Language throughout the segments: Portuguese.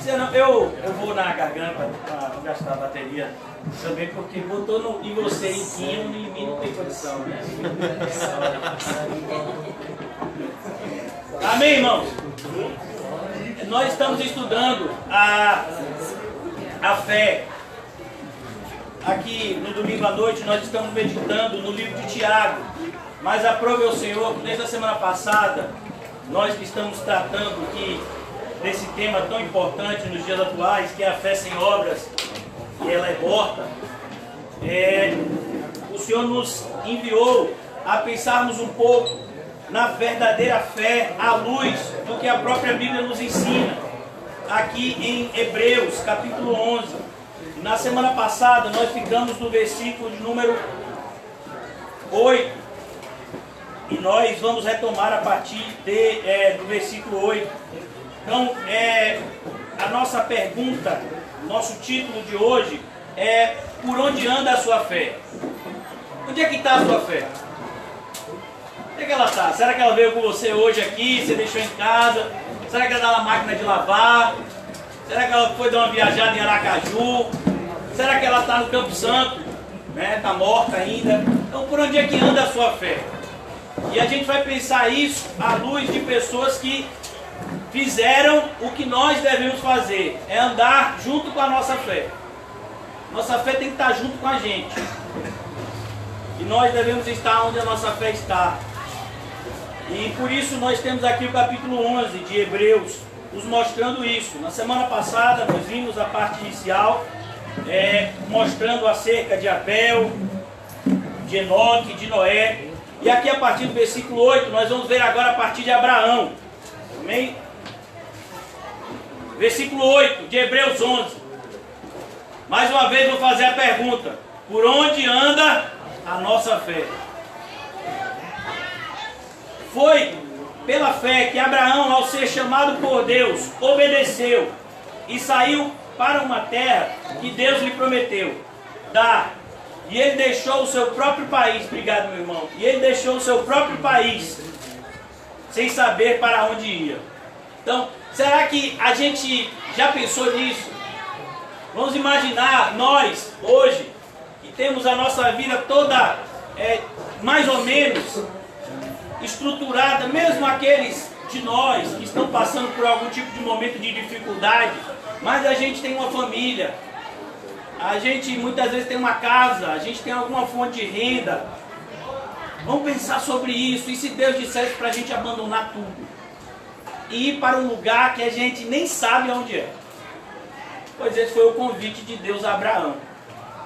Senão, eu vou na garganta para gastar a bateria também, porque botou em você em quinho e em mim não tem condição, né? Amém, irmãos? Nós estamos estudando a fé. Aqui no domingo à noite nós estamos meditando no livro de Tiago. Mas aprove ao Senhor que desde a semana passada nós que estamos tratando desse tema tão importante nos dias atuais, que é a fé sem obras, e ela é morta. O Senhor nos enviou a pensarmos um pouco na verdadeira fé à luz do que a própria Bíblia nos ensina, aqui em Hebreus, capítulo 11. Na semana passada nós ficamos no versículo de número 8, e nós vamos retomar a partir do versículo 8. Então, a nossa pergunta, nosso título de hoje é: por onde anda a sua fé? Onde é que está a sua fé? Onde é que ela está? Será que ela veio com você hoje aqui, você deixou em casa? Será que ela está na máquina de lavar? Será que ela foi dar uma viajada em Aracaju? Será que ela está no Campo Santo? Está morta ainda? Então, por onde é que anda a sua fé? E a gente vai pensar isso à luz de pessoas que fizeram o que nós devemos fazer, é andar junto com a nossa fé. Nossa fé tem que estar junto com a gente. E nós devemos estar onde a nossa fé está. E por isso nós temos aqui o capítulo 11 de Hebreus, nos mostrando isso. Na semana passada nós vimos a parte inicial, mostrando acerca de Abel, de Enoque, de Noé. E aqui a partir do versículo 8, nós vamos ver agora a partir de Abraão. Amém? Versículo 8 de Hebreus 11. Mais uma vez vou fazer a pergunta: por onde anda a nossa fé? Foi pela fé que Abraão, ao ser chamado por Deus, obedeceu e saiu para uma terra que Deus lhe prometeu dar. E ele deixou o seu próprio país, obrigado meu irmão, e ele deixou o seu próprio país, sem saber para onde ia. Então, será que a gente já pensou nisso? Vamos imaginar nós, hoje, que temos a nossa vida toda, mais ou menos, estruturada, mesmo aqueles de nós que estão passando por algum tipo de momento de dificuldade, mas a gente tem uma família, a gente muitas vezes tem uma casa, a gente tem alguma fonte de renda. Vamos pensar sobre isso. E se Deus dissesse para a gente abandonar tudo e ir para um lugar que a gente nem sabe onde é? Pois esse foi o convite de Deus a Abraão.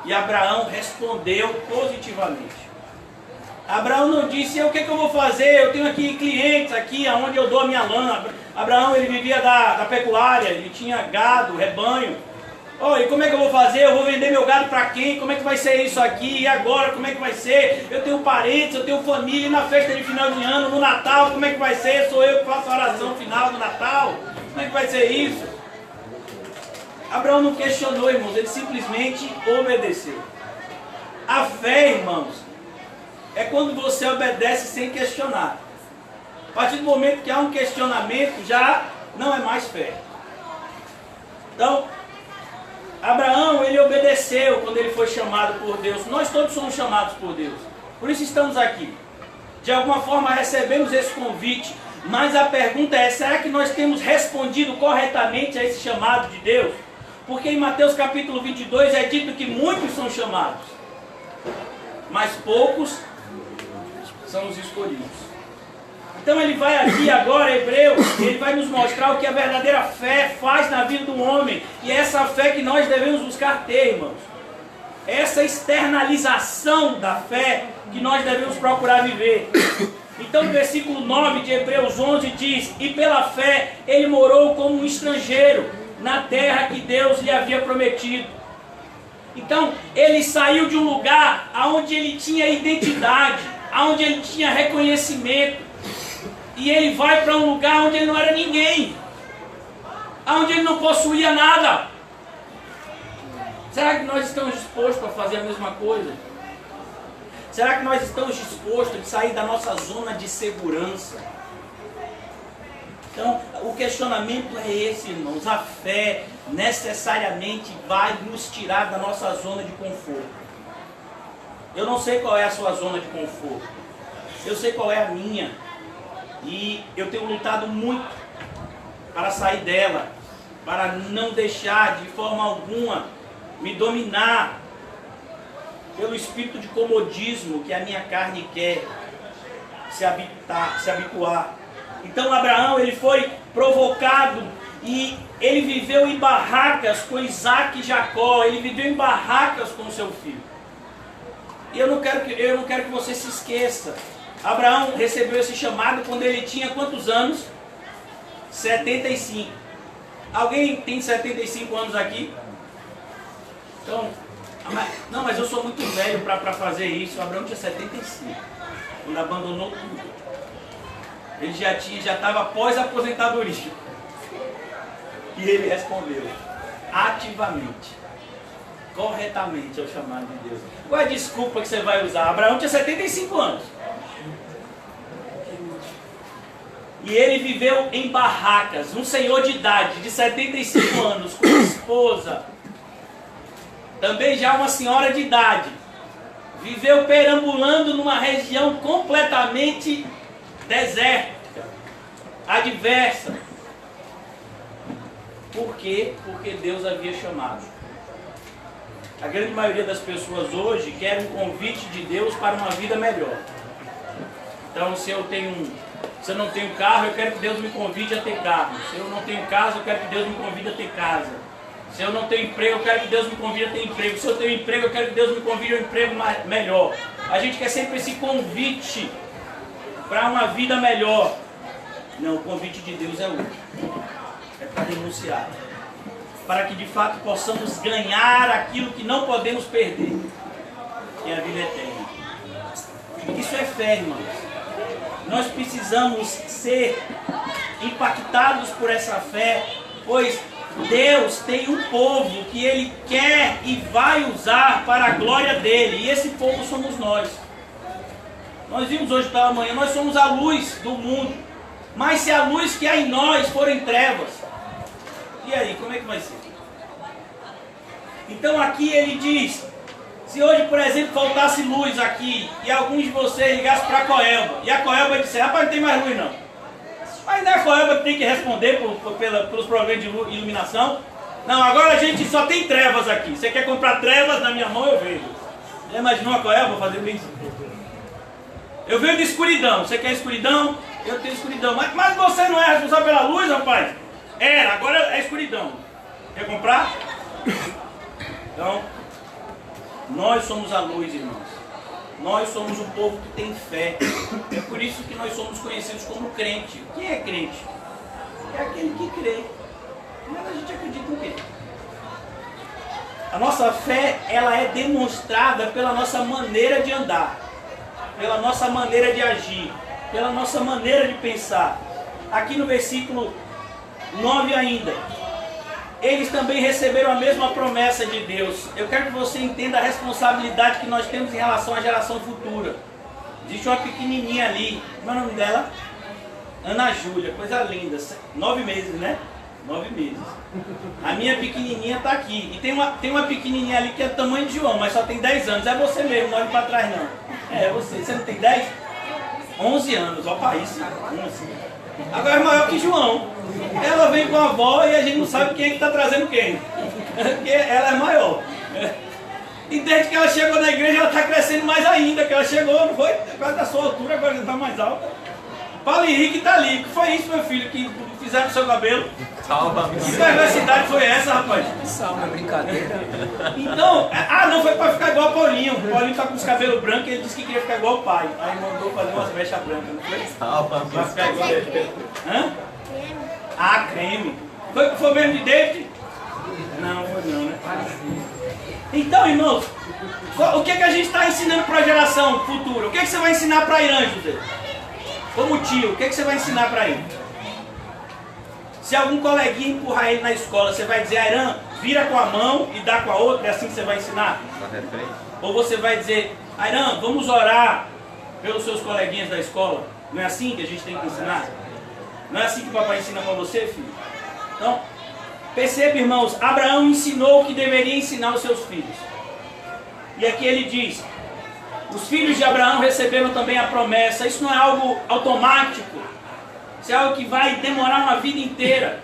E Abraão respondeu positivamente. Abraão não disse: o que eu vou fazer? Eu tenho aqui clientes aqui aonde eu dou a minha lã. Abraão, ele vivia da pecuária, ele tinha gado, rebanho. E como é que eu vou fazer? Eu vou vender meu gado para quem? Como é que vai ser isso aqui? E agora, como é que vai ser? Eu tenho parentes, eu tenho família, e na festa de final de ano, no Natal, como é que vai ser? Sou eu que faço a oração final do Natal? Como é que vai ser isso? Abraão não questionou, irmãos, ele simplesmente obedeceu. A fé, irmãos, é quando você obedece sem questionar. A partir do momento que há um questionamento, já não é mais fé. Então, Abraão, ele obedeceu quando ele foi chamado por Deus. Nós todos somos chamados por Deus. Por isso estamos aqui. De alguma forma recebemos esse convite. Mas a pergunta é: será que nós temos respondido corretamente a esse chamado de Deus? Porque em Mateus capítulo 22 é dito que muitos são chamados, mas poucos são os escolhidos. Então ele vai aqui agora, Hebreus, ele vai nos mostrar o que a verdadeira fé faz na vida do homem. E é essa fé que nós devemos buscar ter, irmãos. Essa externalização da fé que nós devemos procurar viver. Então no versículo 9 de Hebreus 11 diz: e pela fé ele morou como um estrangeiro na terra que Deus lhe havia prometido. Então ele saiu de um lugar onde ele tinha identidade, onde ele tinha reconhecimento. E ele vai para um lugar onde ele não era ninguém, onde ele não possuía nada. Será que nós estamos dispostos a fazer a mesma coisa? Será que nós estamos dispostos a sair da nossa zona de segurança? Então, o questionamento é esse, irmãos. A fé necessariamente vai nos tirar da nossa zona de conforto. Eu não sei qual é a sua zona de conforto. Eu sei qual é a minha. E eu tenho lutado muito para sair dela, para não deixar de forma alguma me dominar pelo espírito de comodismo que a minha carne quer se habituar. Então Abraão, ele foi provocado e ele viveu em barracas com Isaac e Jacó, ele viveu em barracas com o seu filho. E eu não quero que você se esqueça. Abraão recebeu esse chamado quando ele tinha quantos anos? 75. Alguém tem 75 anos aqui? Então, não, mas eu sou muito velho para fazer isso. Abraão tinha 75, quando abandonou tudo. Ele já estava pós-aposentadoria. E ele respondeu ativamente, corretamente ao chamado de Deus. Qual é a desculpa que você vai usar? Abraão tinha 75 anos. E ele viveu em barracas, um senhor de idade, de 75 anos, com esposa, também já uma senhora de idade. Viveu perambulando numa região completamente desértica, adversa. Por quê? Porque Deus havia chamado. A grande maioria das pessoas hoje quer um convite de Deus para uma vida melhor. Então, se eu não tenho carro, eu quero que Deus me convide a ter carro. Se eu não tenho casa, eu quero que Deus me convide a ter casa. Se eu não tenho emprego, eu quero que Deus me convide a ter emprego. Se eu tenho emprego, eu quero que Deus me convide a um emprego melhor. A gente quer sempre esse convite para uma vida melhor. Não, o convite de Deus é outro. É para renunciar. Para que de fato possamos ganhar aquilo que não podemos perder, que é a vida eterna. Isso é fé, irmãos. Nós precisamos ser impactados por essa fé, pois Deus tem um povo que Ele quer e vai usar para a glória dEle. E esse povo somos nós. Nós vimos hoje pela manhã, nós somos a luz do mundo. Mas se a luz que há em nós for em trevas, e aí, como é que vai ser? Então aqui ele diz, se hoje, por exemplo, faltasse luz aqui, e alguns de vocês ligassem para a Coelba, e a Coelba disser, rapaz, não tem mais luz não. Mas não é a Coelba que tem que responder pelos problemas de iluminação. Não, agora a gente só tem trevas aqui. Você quer comprar trevas na minha mão, eu vejo. Já imaginou a Coelba fazer isso? Eu venho de escuridão. Você quer escuridão? Eu tenho escuridão. Mas você não é responsável pela luz, rapaz? Era, agora é escuridão. Quer comprar? Então, nós somos a luz, irmãos. Nós somos um povo que tem fé. É por isso que nós somos conhecidos como crente. Quem é crente? É aquele que crê. Mas a gente acredita em quê? A nossa fé, ela é demonstrada pela nossa maneira de andar, pela nossa maneira de agir, pela nossa maneira de pensar. Aqui no versículo 9 ainda, eles também receberam a mesma promessa de Deus. Eu quero que você entenda a responsabilidade que nós temos em relação à geração futura. Existe uma pequenininha ali, como é o nome dela? Ana Júlia, coisa linda, 9 meses, né? 9 meses. A minha pequenininha está aqui. E tem uma pequenininha ali que é do tamanho de João, mas só tem 10 anos. É você mesmo, não olhe para trás não. É você. Você não tem 10? 11 anos, ó para isso. 11. Agora é maior que João. Ela vem com a avó e a gente não sabe quem é que está trazendo quem. Porque ela é maior. E desde que ela chegou na igreja, ela está crescendo mais ainda. Que ela chegou, não foi? Quase da sua altura, agora já está mais alta. Paulo Henrique está ali. O que foi isso, meu filho, que fizeram no seu cabelo? Que perversidade foi essa, rapaz? Salva, brincadeira. Então, não foi para ficar igual o Paulinho. O Paulinho tá com os cabelos brancos e ele disse que queria ficar igual o pai. Aí mandou fazer umas mechas brancas, não foi? Salva, para ficar igual ele. Hã? Creme. Foi mesmo de David? Não, foi não, né? Então, irmãos, o que a gente está ensinando para a geração futura? O que você vai ensinar para Irã, José? Como tio, o que você vai ensinar para ele? Se algum coleguinha empurrar ele na escola, você vai dizer, Irã, vira com a mão e dá com a outra, é assim que você vai ensinar? Ou você vai dizer, Irã, vamos orar pelos seus coleguinhas da escola? Não é assim que a gente tem que ensinar? Não é assim que o papai ensina para você, filho? Então, perceba, irmãos, Abraão ensinou o que deveria ensinar os seus filhos. E aqui ele diz, os filhos de Abraão receberam também a promessa. Isso não é algo automático. Isso é algo que vai demorar uma vida inteira.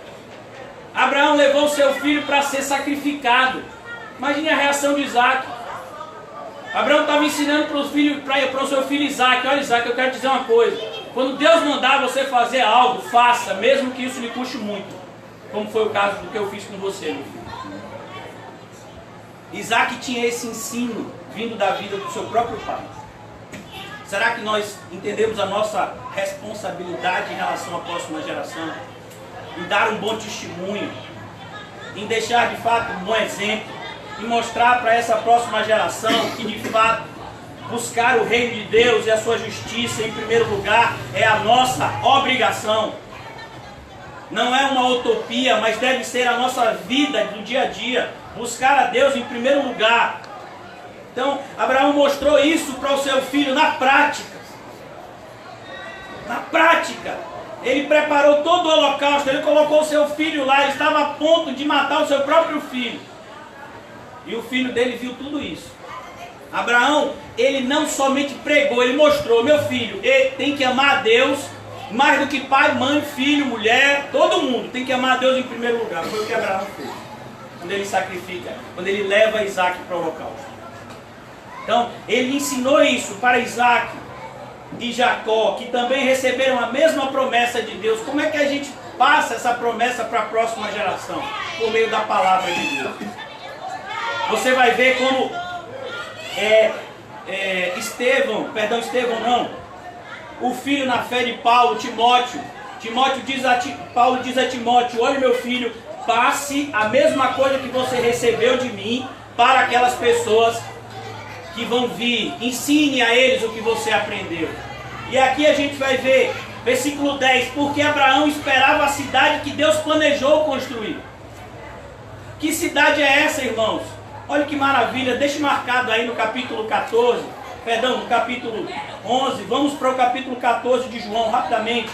Abraão levou seu filho para ser sacrificado. Imagine a reação de Isaac. Abraão estava ensinando para o seu filho Isaac. Olha, Isaac, eu quero te dizer uma coisa. Quando Deus mandar você fazer algo, faça, mesmo que isso lhe custe muito. Como foi o caso do que eu fiz com você, meu filho. Isaac tinha esse ensino vindo da vida do seu próprio pai. Será que nós entendemos a nossa responsabilidade em relação à próxima geração? Em dar um bom testemunho, em deixar de fato um bom exemplo, e mostrar para essa próxima geração que de fato buscar o reino de Deus e a sua justiça em primeiro lugar é a nossa obrigação. Não é uma utopia, mas deve ser a nossa vida do dia a dia. Buscar a Deus em primeiro lugar. Então, Abraão mostrou isso para o seu filho na prática. Na prática. Ele preparou todo o holocausto, ele colocou o seu filho lá, ele estava a ponto de matar o seu próprio filho. E o filho dele viu tudo isso. Abraão, ele não somente pregou, ele mostrou, meu filho, ele tem que amar a Deus, mais do que pai, mãe, filho, mulher, todo mundo tem que amar a Deus em primeiro lugar. Foi o que Abraão fez. Quando ele sacrifica, quando ele leva Isaac para o holocausto. Então, ele ensinou isso para Isaac e Jacó, que também receberam a mesma promessa de Deus. Como é que a gente passa essa promessa para a próxima geração? Por meio da palavra de Deus. Você vai ver como Estevão não, o filho na fé de Paulo, Timóteo, Paulo diz a Timóteo, olha meu filho, passe a mesma coisa que você recebeu de mim para aquelas pessoas que vão vir, ensine a eles o que você aprendeu. E aqui a gente vai ver, versículo 10, porque Abraão esperava a cidade que Deus planejou construir. Que cidade é essa, irmãos? Olha que maravilha, deixe marcado aí no capítulo 14, perdão, no capítulo 11, vamos para o capítulo 14 de João, rapidamente.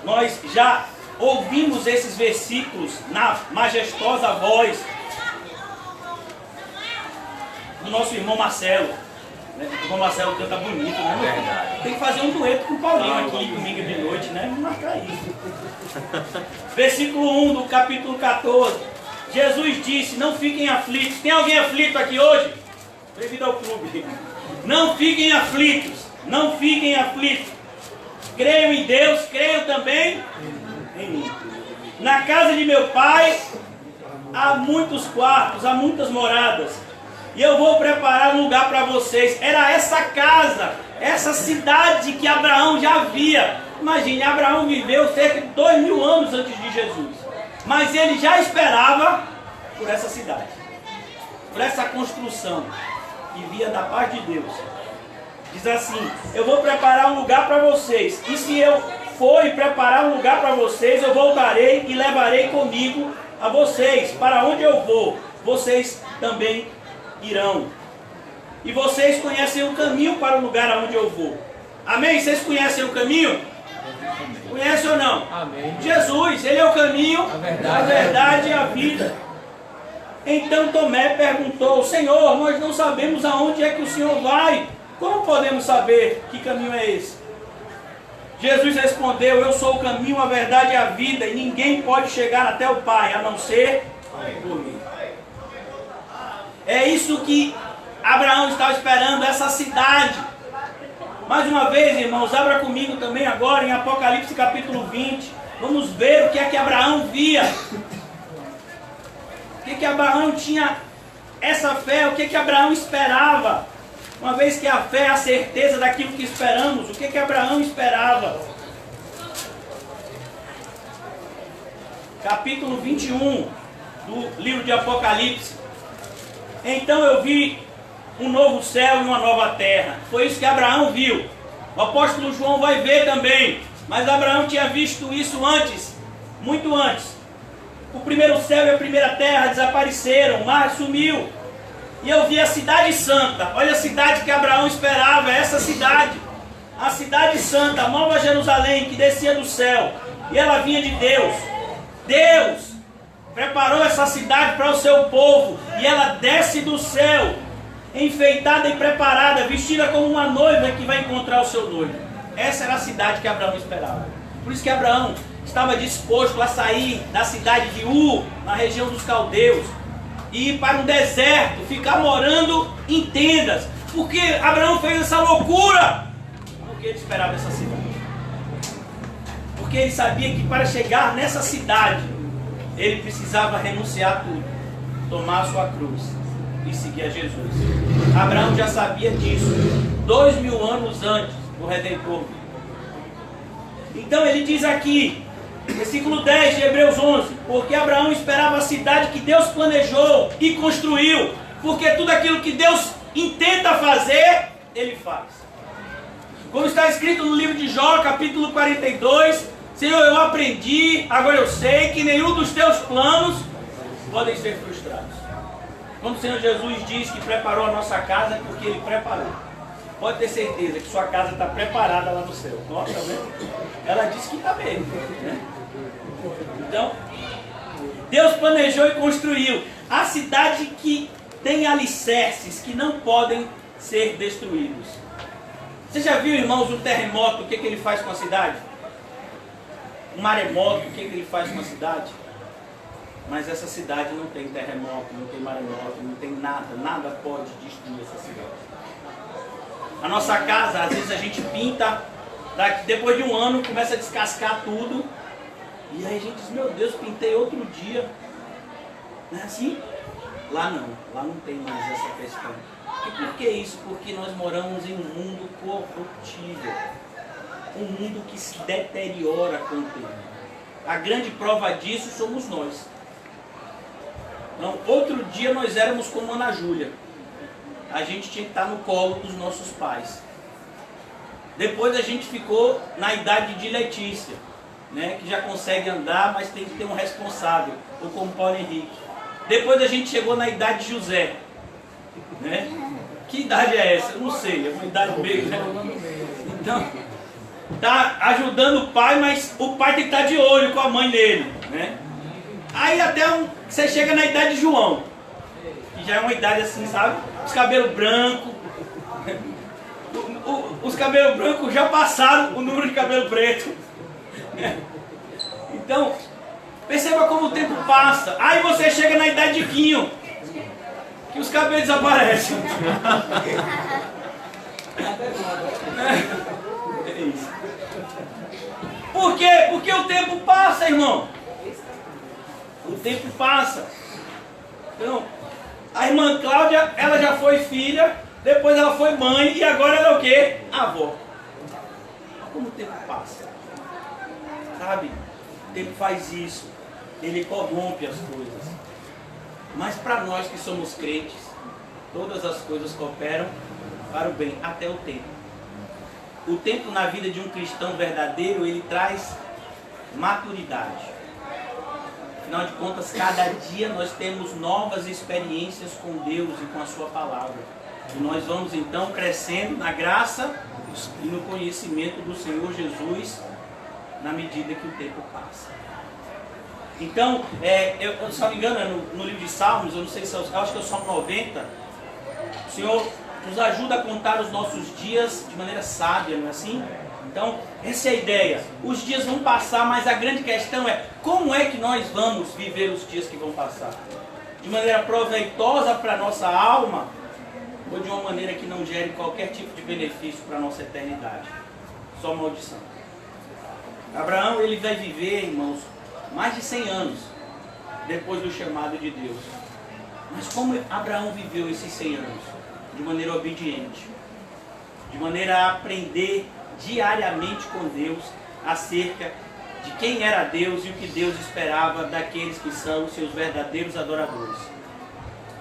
Nós já ouvimos esses versículos na majestosa voz do nosso irmão Marcelo. O irmão Marcelo canta bonito, né? Verdade. Tem que fazer um dueto com o Paulinho aqui domingo de noite, né? Vamos marcar isso. Versículo 1 do capítulo 14. Jesus disse, não fiquem aflitos. Tem alguém aflito aqui hoje? Bem-vindo ao clube. Não fiquem aflitos. Não fiquem aflitos. Creiam em Deus, creiam também em mim. Na casa de meu pai há muitos quartos, há muitas moradas. E eu vou preparar um lugar para vocês. Era essa casa, essa cidade que Abraão já via. Imagine, Abraão viveu cerca de 2000 anos antes de Jesus. Mas ele já esperava por essa cidade, por essa construção que via da parte de Deus. Diz assim, eu vou preparar um lugar para vocês. E se eu for e preparar um lugar para vocês, eu voltarei e levarei comigo a vocês. Para onde eu vou, vocês também irão. E vocês conhecem o caminho para o lugar aonde eu vou. Amém? Vocês conhecem o caminho? Conhecem ou não? Amém. Jesus, Ele é o caminho, a verdade e a vida. Então Tomé perguntou, Senhor, nós não sabemos aonde é que o Senhor vai. Como podemos saber que caminho é esse? Jesus respondeu, eu sou o caminho, a verdade e a vida, e ninguém pode chegar até o Pai, a não ser por mim. É isso que Abraão estava esperando, essa cidade. Mais uma vez, irmãos, abra comigo também agora em Apocalipse capítulo 20. Vamos ver o que é que Abraão via. O que é que Abraão tinha essa fé, o que é que Abraão esperava. Uma vez que a fé é a certeza daquilo que esperamos, o que é que Abraão esperava? Capítulo 21 do livro de Apocalipse. Então eu vi um novo céu e uma nova terra. Foi isso que Abraão viu. O apóstolo João vai ver também. Mas Abraão tinha visto isso antes, muito antes. O primeiro céu e a primeira terra desapareceram, o mar sumiu. E eu vi a cidade santa. Olha a cidade que Abraão esperava, essa cidade. a cidade santa, a nova Jerusalém, que descia do céu, e ela vinha de Deus. Deus preparou essa cidade para o seu povo, e ela desce do céu, enfeitada e preparada, vestida como uma noiva que vai encontrar o seu noivo. Essa era a cidade que Abraão esperava. Por isso que Abraão estava disposto a sair da cidade de Ur, na região dos caldeus, e ir para um deserto, ficar morando em tendas. Porque Abraão fez essa loucura? Porque ele esperava essa cidade. Porque ele sabia que para chegar nessa cidade, ele precisava renunciar a tudo, tomar a sua cruz e seguir a Jesus. Abraão já sabia disso 2000 anos antes do Redentor. Então ele diz aqui, versículo 10 de Hebreus 11, porque Abraão esperava a cidade que Deus planejou e construiu, porque tudo aquilo que Deus intenta fazer, Ele faz. Como está escrito no livro de Jó, capítulo 42, Senhor, eu aprendi, agora eu sei que nenhum dos teus planos podem ser frustrados. Quando o Senhor Jesus diz que preparou a nossa casa, é porque Ele preparou. Pode ter certeza que sua casa está preparada lá no céu. Nossa, tá vendo? Ela disse que está mesmo, né? Então, Deus planejou e construiu a cidade que tem alicerces que não podem ser destruídos. Você já viu, irmãos, um terremoto, o que ele faz com a cidade? Um maremoto, o que ele faz com a cidade? Mas essa cidade não tem terremoto, não tem maremoto, não tem nada, nada pode destruir essa cidade. A nossa casa, às vezes a gente pinta, depois de um ano começa a descascar tudo, e aí a gente diz, meu Deus, pintei outro dia. Não é assim? Lá não tem mais essa questão. E por que isso? Porque nós moramos em um mundo corruptível, um mundo que se deteriora com o tempo. A grande prova disso somos nós. Então, outro dia nós éramos como Ana Júlia. A gente tinha que estar no colo dos nossos pais. Depois a gente ficou na idade de Letícia, né, que já consegue andar, mas tem que ter um responsável, ou como Paulo Henrique. Depois a gente chegou na idade de José, né? Que idade é essa? Eu não sei, é uma idade meio, né? Então, tá ajudando o pai, mas o pai tem que estar de olho com a mãe dele, né? Aí até você chega na idade de João, que já é uma idade assim, sabe? Os cabelos brancos, os cabelos brancos já passaram o número de cabelo preto. Então, perceba como o tempo passa. Aí você chega na idade de Quinho, que os cabelos desaparecem. É isso. Por quê? Porque o tempo passa, irmão. O tempo passa. Então, a irmã Cláudia, ela já foi filha, depois ela foi mãe e agora ela é o quê? Avó. Como o tempo passa. Sabe? O tempo faz isso. Ele corrompe as coisas. Mas para nós que somos crentes, todas as coisas cooperam para o bem, até o tempo. O tempo na vida de um cristão verdadeiro, ele traz maturidade. Afinal de contas, cada dia nós temos novas experiências com Deus e com a sua palavra. E nós vamos então crescendo na graça e no conhecimento do Senhor Jesus na medida que o tempo passa. Então, eu se não me engano, no livro de Salmos, eu não sei se eu acho que é o Salmo 90, o Senhor nos ajuda a contar os nossos dias de maneira sábia, não é assim? Então, essa é a ideia. Os dias vão passar, mas a grande questão é como é que nós vamos viver os dias que vão passar? De maneira proveitosa para a nossa alma ou de uma maneira que não gere qualquer tipo de benefício para a nossa eternidade? Só maldição. Abraão, ele vai viver, irmãos, mais de 100 anos depois do chamado de Deus. Mas como Abraão viveu esses 100 anos? De maneira obediente, de maneira a aprender diariamente com Deus acerca de quem era Deus e o que Deus esperava daqueles que são os seus verdadeiros adoradores.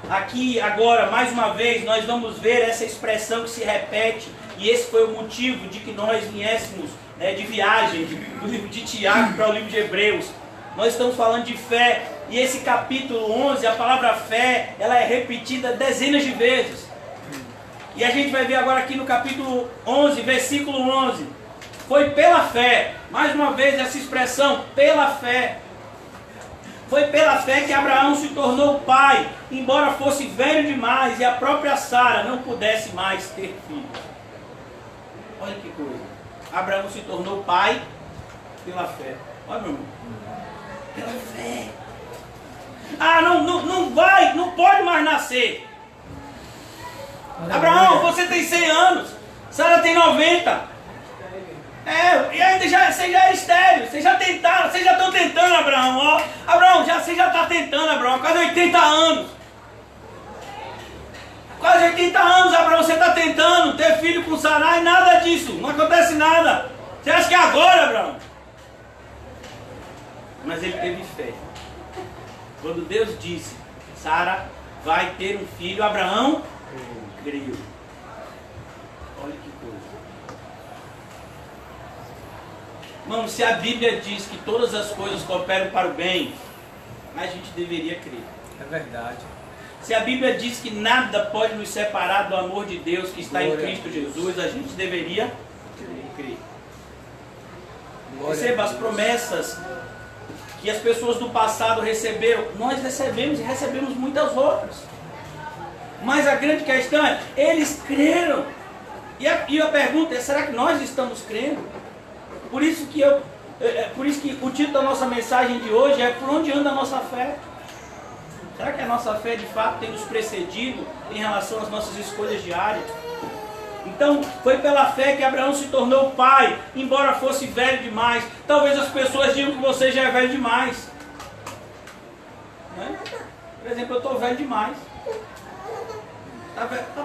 Aqui, agora, mais uma vez, nós vamos ver essa expressão que se repete, e esse foi o motivo de que nós viéssemos de viagem do livro de Tiago para o livro de Hebreus. Nós estamos falando de fé, e esse capítulo 11, a palavra fé, ela é repetida dezenas de vezes. E a gente vai ver agora aqui no capítulo 11, versículo 11. Foi pela fé, mais uma vez essa expressão, pela fé. Foi pela fé que Abraão se tornou pai, embora fosse velho demais e a própria Sara não pudesse mais ter filhos. Olha que coisa. Abraão se tornou pai pela fé. Olha, meu irmão. Pela fé. Ah, não pode mais nascer. Abraão, você tem 100 anos. Sara tem 90. E ainda você já é estéril. Vocês já estão tentando, Abraão. Ó, Abraão, você já está tentando, Abraão. Quase 80 anos. Quase 80 anos, Abraão, você está tentando ter filho com Sarai, nada disso. Não acontece nada. Você acha que é agora, Abraão? Mas ele teve fé. Quando Deus disse, Sara vai ter um filho, Abraão creu. Olha que coisa. Irmão, se a Bíblia diz que todas as coisas cooperam para o bem, a gente deveria crer. É verdade. Se a Bíblia diz que nada pode nos separar do amor de Deus que está em Cristo Jesus, a gente deveria crer. Receba as promessas que as pessoas do passado receberam. Nós recebemos e recebemos muitas outras. Mas a grande questão é, eles creram. E a pergunta é, será que nós estamos crendo? Por isso que o título da nossa mensagem de hoje é por onde anda a nossa fé? Será que a nossa fé de fato tem nos precedido em relação às nossas escolhas diárias? Então, foi pela fé que Abraão se tornou pai, embora fosse velho demais. Talvez as pessoas digam que você já é velho demais. Né? Por exemplo, eu estou velho demais.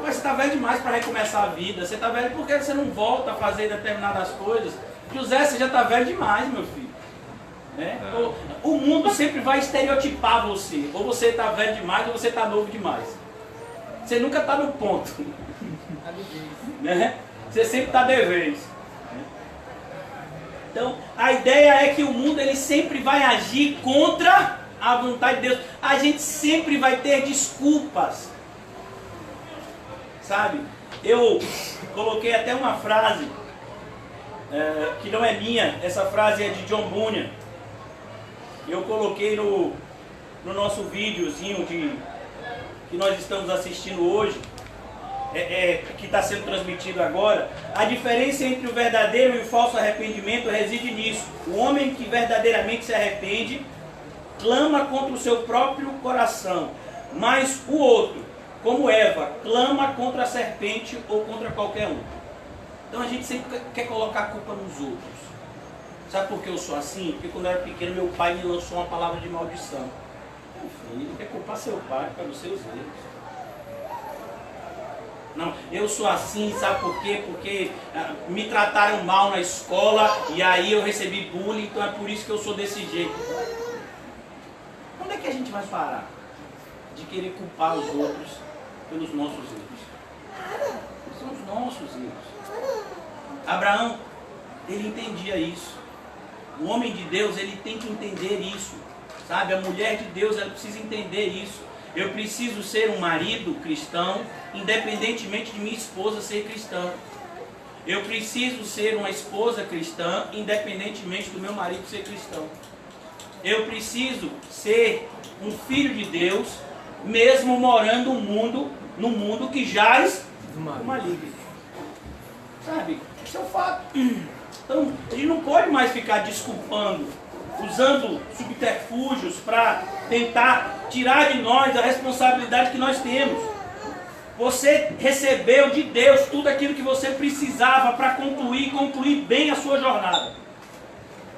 Você está velho demais para recomeçar a vida. Você está velho porque você não volta a fazer determinadas coisas. José, você já está velho demais, meu filho. Né? O mundo sempre vai estereotipar você. Ou você está velho demais ou você está novo demais. Você nunca está no ponto. Né? Você sempre está devendo. Então, a ideia é que o mundo ele sempre vai agir contra a vontade de Deus. A gente sempre vai ter desculpas. Sabe? Eu coloquei até uma frase que não é minha. Essa frase é de John Bunyan. Eu coloquei no nosso videozinho que nós estamos assistindo hoje, que está sendo transmitido agora. A diferença entre o verdadeiro e o falso arrependimento reside nisso. O homem que verdadeiramente se arrepende clama contra o seu próprio coração, mas o outro, como Eva, clama contra a serpente ou contra qualquer um. Então a gente sempre quer colocar a culpa nos outros. Sabe por que eu sou assim? Porque quando eu era pequeno, meu pai me lançou uma palavra de maldição. Meu filho, quer culpar seu pai pelos seus erros. Não, eu sou assim, sabe por quê? Porque me trataram mal na escola e aí eu recebi bullying, então é por isso que eu sou desse jeito. Quando é que a gente vai parar de querer culpar os outros pelos nossos erros? São os nossos erros. Abraão, ele entendia isso. O homem de Deus, ele tem que entender isso. Sabe, a mulher de Deus, ela precisa entender isso. Eu preciso ser um marido cristão, independentemente de minha esposa ser cristã. Eu preciso ser uma esposa cristã, independentemente do meu marido ser cristão. Eu preciso ser um filho de Deus, mesmo morando no mundo que jaz no maligno. Sabe, esse é o fato. Então, a gente não pode mais ficar desculpando, usando subterfúgios para tentar tirar de nós a responsabilidade que nós temos. Você recebeu de Deus tudo aquilo que você precisava para concluir bem a sua jornada.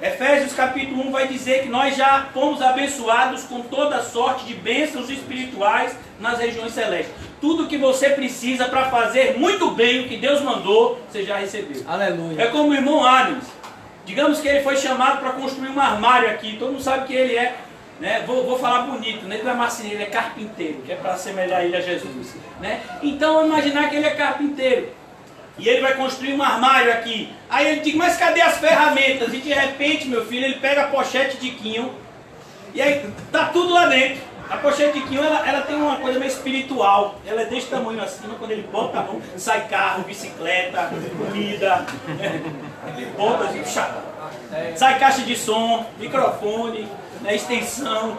Efésios capítulo 1 vai dizer que nós já fomos abençoados com toda sorte de bênçãos espirituais nas regiões celestes. Tudo que você precisa para fazer muito bem o que Deus mandou, você já recebeu. Aleluia. É como o irmão Adams. Digamos que ele foi chamado para construir um armário aqui. Todo mundo sabe que ele é, né? Vou falar bonito, né? Ele não é marceneiro, ele é carpinteiro, que é para assemelhar ele a Jesus, né? Então, vamos imaginar que ele é carpinteiro. E ele vai construir um armário aqui. Aí ele diz, mas cadê as ferramentas? E de repente, meu filho, ele pega a pochete de quinho. E aí tá tudo lá dentro. A pochete de Quinho, ela tem uma coisa meio espiritual. Ela é desse tamanho assim, quando ele bota a mão, sai carro, bicicleta, comida. Ele bota assim, sai caixa de som, microfone, extensão,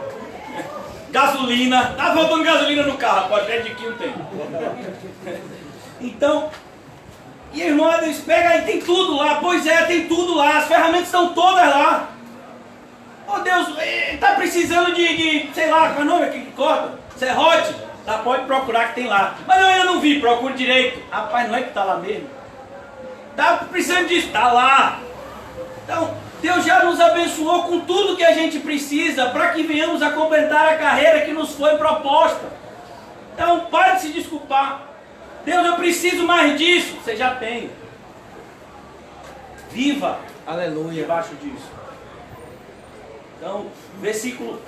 gasolina. Tá faltando gasolina no carro, a pochete de Quinho tem. Então, e irmão, eles pegam aí, tem tudo lá. Pois é, tem tudo lá, as ferramentas estão todas lá. Oh Deus, tá precisando de sei lá, qual é o nome aqui que corta? Serrote? Tá, pode procurar que tem lá. Mas eu ainda não vi, procure direito. Rapaz, não é que tá lá mesmo? Tá precisando disso, tá lá. Então, Deus já nos abençoou com tudo que a gente precisa para que venhamos a completar a carreira que nos foi proposta. Então, pare de se desculpar. Deus, eu preciso mais disso. Você já tem. Viva. Aleluia. Debaixo disso. Então, versículo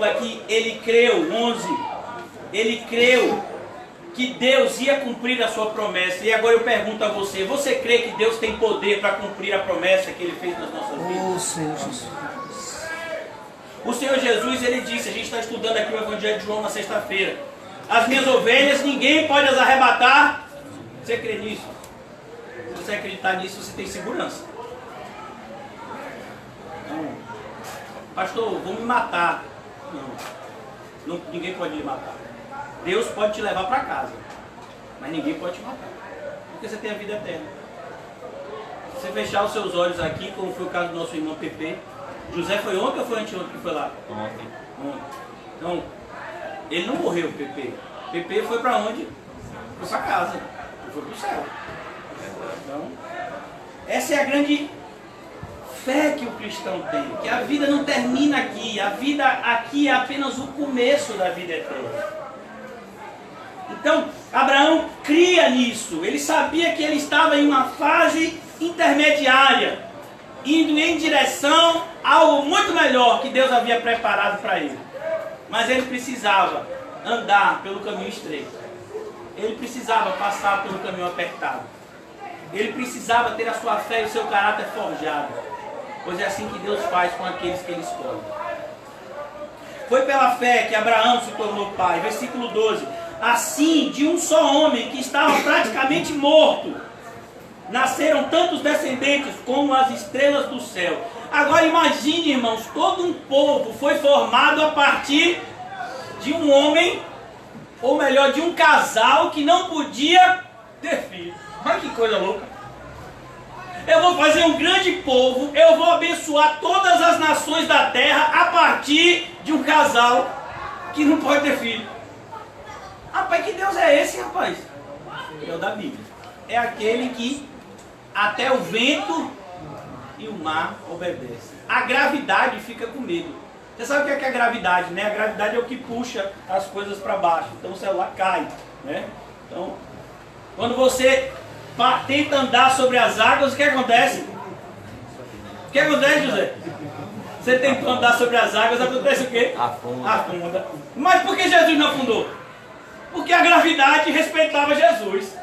aqui, ele creu, 11, ele creu que Deus ia cumprir a sua promessa. E agora eu pergunto a você, você crê que Deus tem poder para cumprir a promessa que Ele fez nas nossas vidas? Oh, Senhor Jesus. O Senhor Jesus, Ele disse, a gente está estudando aqui o Evangelho de João na sexta-feira, as minhas ovelhas ninguém pode as arrebatar. Você crê nisso? Se você acreditar nisso, você tem segurança. Pastor, vou me matar. Não, ninguém pode me matar. Deus pode te levar para casa, mas ninguém pode te matar, porque você tem a vida eterna. Se você fechar os seus olhos aqui, como foi o caso do nosso irmão Pepe. José foi ontem ou foi anteontem que foi lá? Ontem. Então, ele não morreu, Pepe. Pepe foi para onde? Foi para casa. Ele foi para o céu. Então, essa é a grande fé que o cristão tem, que a vida não termina aqui, a vida aqui é apenas o começo da vida eterna. Então, Abraão cria nisso, ele sabia que ele estava em uma fase intermediária, indo em direção a algo muito melhor que Deus havia preparado para ele. Mas ele precisava andar pelo caminho estreito, ele precisava passar pelo caminho apertado, ele precisava ter a sua fé e o seu caráter forjado. Pois é assim que Deus faz com aqueles que Ele escolhe. Foi pela fé que Abraão se tornou pai. Versículo 12. Assim, de um só homem que estava praticamente morto, nasceram tantos descendentes como as estrelas do céu. Agora imagine, irmãos, todo um povo foi formado a partir de um homem, ou melhor, de um casal que não podia ter filho. Olha que coisa louca. Eu vou fazer um grande povo, eu vou abençoar todas as nações da terra a partir de um casal que não pode ter filho. Rapaz, que Deus é esse, rapaz? Deus da Bíblia. É aquele que até o vento e o mar obedecem. A gravidade fica com medo. Você sabe o que é a gravidade, né? A gravidade é o que puxa as coisas para baixo. Então o celular cai, né? Então, quando você tenta andar sobre as águas, o que acontece? O que acontece, José? Você tentou andar sobre as águas, acontece o quê? Afunda. Mas por que Jesus não afundou? Porque a gravidade respeitava Jesus.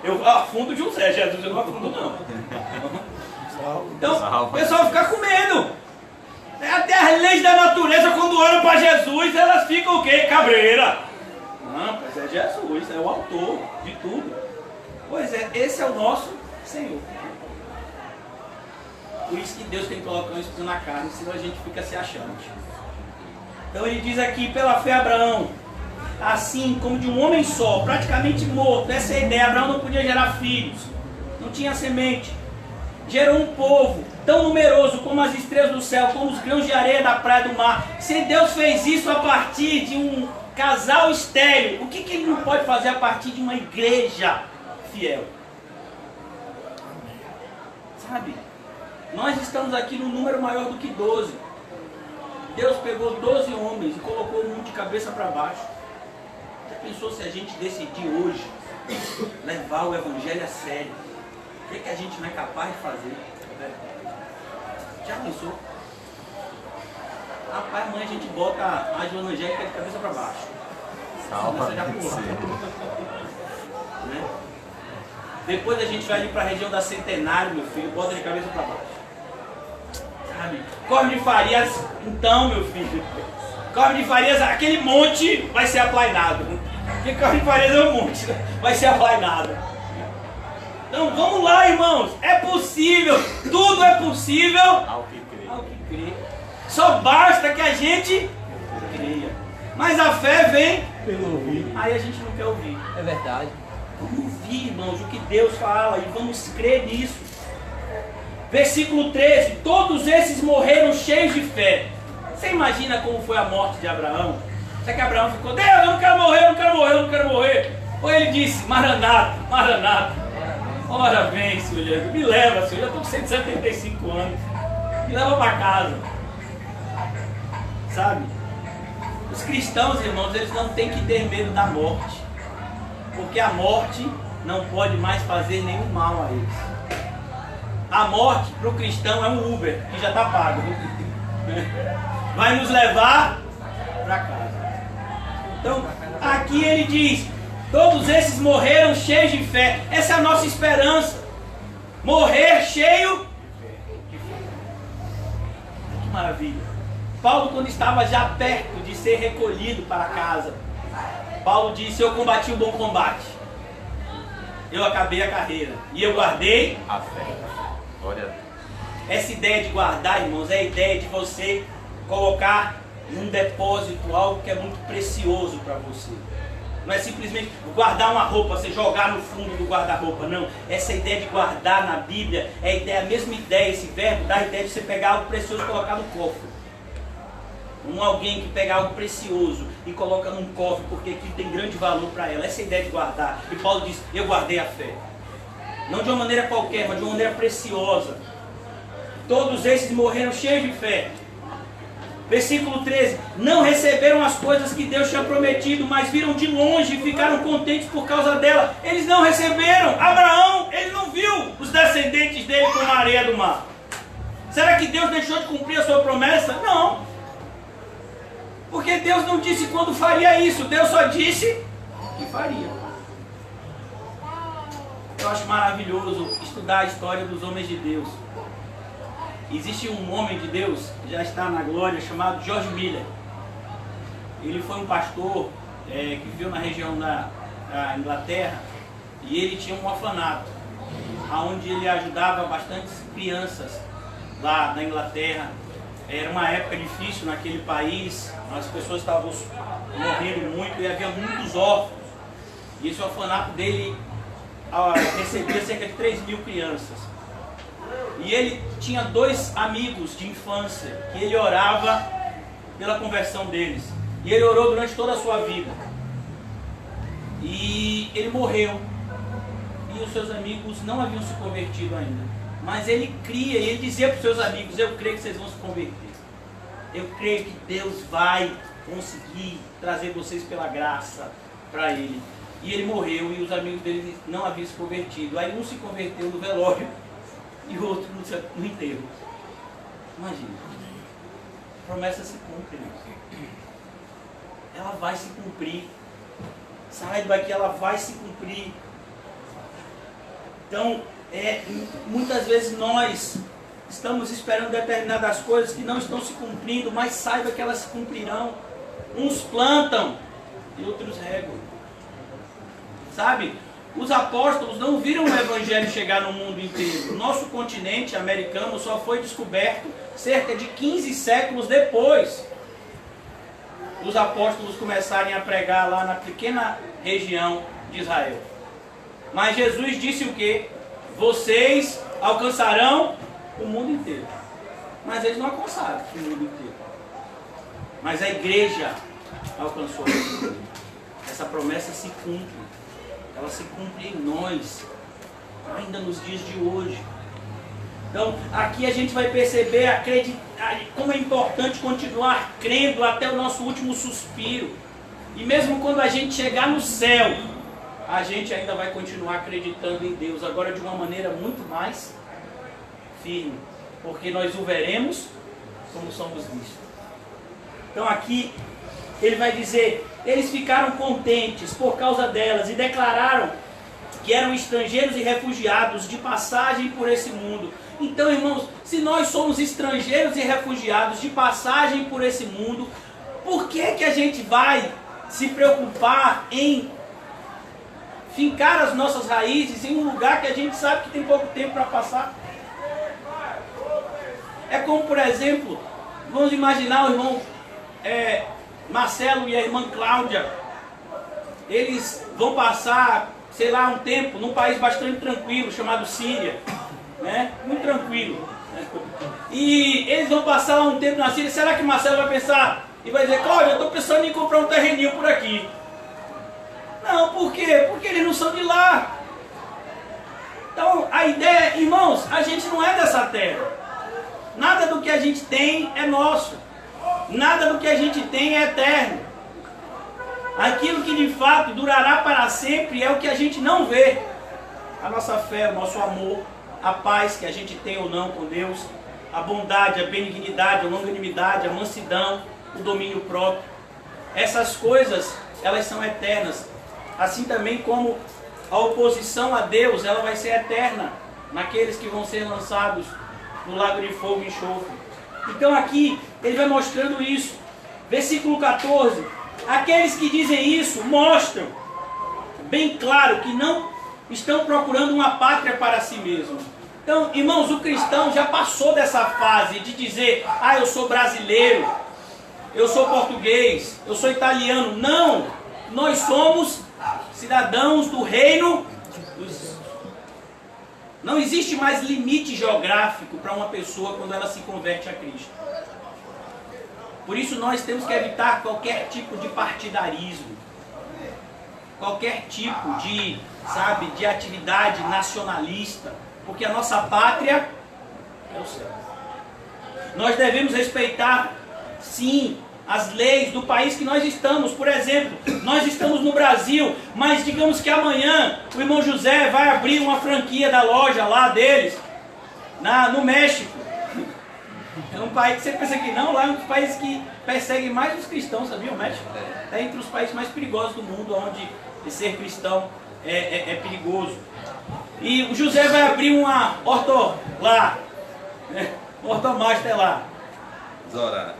Eu afundo José, Jesus eu não afundo não. Então, o pessoal fica com medo. Até as leis da natureza, quando olham para Jesus, elas ficam o quê? Cabreira. Não, mas é Jesus, é o autor de tudo. Pois é, esse é o nosso Senhor. Por isso que Deus tem que colocar isso na carne, senão a gente fica se achando. Então ele diz aqui, pela fé Abraão, assim como de um homem só, praticamente morto, essa é a ideia, Abraão não podia gerar filhos, não tinha semente, gerou um povo tão numeroso como as estrelas do céu, como os grãos de areia da praia do mar. Se Deus fez isso a partir de um casal estéril, o que Ele não pode fazer a partir de uma igreja fiel? Sabe? Nós estamos aqui num número maior do que 12. Deus pegou 12 homens e colocou o mundo de cabeça para baixo. Já pensou se a gente decidir hoje levar o evangelho a sério? O que a gente não é capaz de fazer? Já pensou? Rapaz, amanhã a gente bota a rádio evangélica de cabeça para baixo. Salva, já pulou. Né? Depois a gente vai ali para a região da Centenário, meu filho, bota de cabeça para baixo. Sabe? Corre de Farias, então, meu filho. Covas de Farias, aquele monte vai ser aplainado. Porque Covas de Farias é um monte, vai ser aplainado. Então vamos lá, irmãos. É possível, tudo é possível Ao que crê. ao que crê. Só basta que a gente creia. Mas a fé vem Pelo ouvir. aí a gente não quer ouvir. É verdade. Vamos ouvir, irmãos, o que Deus fala e vamos crer nisso. Versículo 13: todos esses morreram cheios de fé. Você imagina como foi a morte de Abraão? Será que Abraão ficou, Deus, eu não quero morrer, eu não quero morrer, eu não quero morrer? Ou ele disse, Maranata, Maranata, ora vem, Senhor Jesus, me leva, Senhor, eu estou com 175 anos, me leva para casa. Sabe? Os cristãos, irmãos, eles não têm que ter medo da morte, porque a morte não pode mais fazer nenhum mal a eles. A morte para o cristão é um Uber que já está pago. Vai nos levar para casa. Então, aqui ele diz: todos esses morreram cheios de fé. Essa é a nossa esperança. Morrer cheio de fé. Que maravilha. Paulo, quando estava já perto de ser recolhido para casa, Paulo disse: eu combati o bom combate, eu acabei a carreira e eu guardei A fé. Glória a Deus. Essa ideia de guardar, irmãos, é a ideia de você colocar num depósito algo que é muito precioso para você. Não é simplesmente guardar uma roupa, você jogar no fundo do guarda-roupa, não. Essa ideia de guardar na Bíblia é a mesma ideia, esse verbo dá a ideia de você pegar algo precioso e colocar no cofre. Alguém que pega algo precioso e coloca num cofre porque aquilo tem grande valor para ela. Essa é a ideia de guardar. E Paulo diz: eu guardei a fé. Não de uma maneira qualquer, mas de uma maneira preciosa. Todos esses morreram cheios de fé. Versículo 13: não receberam as coisas que Deus tinha prometido, mas viram de longe e ficaram contentes por causa dela. Eles não receberam. Abraão, ele não viu os descendentes dele como a areia do mar. Será que Deus deixou de cumprir a sua promessa? Não. Porque Deus não disse quando faria isso, Deus só disse que faria. Eu acho maravilhoso estudar a história dos homens de Deus. Existe um homem de Deus, que já está na glória, chamado George Miller. Ele foi um pastor que viveu na região da Inglaterra, e ele tinha um orfanato, onde ele ajudava bastantes crianças lá na Inglaterra. Era uma época difícil naquele país, as pessoas estavam morrendo muito e havia muitos órfãos. E esse orfanato dele recebia cerca de 3.000 crianças. E ele tinha 2 amigos de infância que ele orava pela conversão deles. E ele orou durante toda a sua vida. E ele morreu. E os seus amigos não haviam se convertido ainda. Mas ele cria e ele dizia para os seus amigos: eu creio que vocês vão se converter. Eu creio que Deus vai conseguir trazer vocês pela graça para ele. E ele morreu e os amigos dele não haviam se convertido. Aí um se converteu no velório e o outro no enterro. Imagina. A promessa se cumpre. Ela vai se cumprir. Saiba que ela vai se cumprir. Então, muitas vezes nós estamos esperando determinadas coisas que não estão se cumprindo, mas saiba que elas se cumprirão. Uns plantam e outros regam. Sabe? Os apóstolos não viram o evangelho chegar no mundo inteiro. O nosso continente americano só foi descoberto cerca de 15 séculos depois dos apóstolos começarem a pregar lá na pequena região de Israel. Mas Jesus disse o quê? Vocês alcançarão o mundo inteiro. Mas eles não alcançaram o mundo inteiro. Mas a igreja alcançou o mundo inteiro. Essa promessa se cumpre. Ela se cumpre em nós, ainda nos dias de hoje. Então, aqui a gente vai perceber, acreditar, como é importante continuar crendo até o nosso último suspiro. E mesmo quando a gente chegar no céu, a gente ainda vai continuar acreditando em Deus, agora de uma maneira muito mais firme, porque nós o veremos como somos vistos. Então aqui ele vai dizer: eles ficaram contentes por causa delas e declararam que eram estrangeiros e refugiados de passagem por esse mundo. Então, irmãos, se nós somos estrangeiros e refugiados de passagem por esse mundo, Por que a gente vai se preocupar em fincar as nossas raízes em um lugar que a gente sabe que tem pouco tempo para passar? É como, por exemplo, vamos imaginar o irmão Marcelo e a irmã Cláudia. Eles vão passar, sei lá, um tempo num país bastante tranquilo, chamado Síria, né? Muito tranquilo. Né? E eles vão passar um tempo na Síria. Será que Marcelo vai pensar e vai dizer: Cláudia, eu estou pensando em comprar um terreninho por aqui? Não, por quê? Porque eles não são de lá. Então, a ideia, irmãos, a gente não é dessa terra. Nada do que a gente tem é nosso. Nada do que a gente tem é eterno. Aquilo que de fato durará para sempre é o que a gente não vê. A nossa fé, o nosso amor, a paz que a gente tem ou não com Deus, a bondade, a benignidade, a longanimidade, a mansidão, o domínio próprio. Essas coisas, elas são eternas. Assim também como a oposição a Deus, ela vai ser eterna naqueles que vão ser lançados no lago de fogo e enxofre. Então aqui ele vai mostrando isso. Versículo 14. Aqueles que dizem isso mostram bem claro que não estão procurando uma pátria para si mesmos. Então, irmãos, o cristão já passou dessa fase de dizer: ah, eu sou brasileiro, eu sou português, eu sou italiano. Não! Nós somos cidadãos do reino dos céus. Não existe mais limite geográfico para uma pessoa quando ela se converte a Cristo. Por isso nós temos que evitar qualquer tipo de partidarismo, qualquer tipo de, de atividade nacionalista, porque a nossa pátria é o céu. Nós devemos respeitar, sim, as leis do país que nós estamos. Por exemplo, nós estamos no Brasil, mas digamos que amanhã o irmão José vai abrir uma franquia da loja lá deles, no México. É um país que você pensa que não, lá é um dos países que persegue mais os cristãos, sabia? O México é entre os países mais perigosos do mundo, onde ser cristão é perigoso. E o José vai abrir uma ortomaster lá. Zora.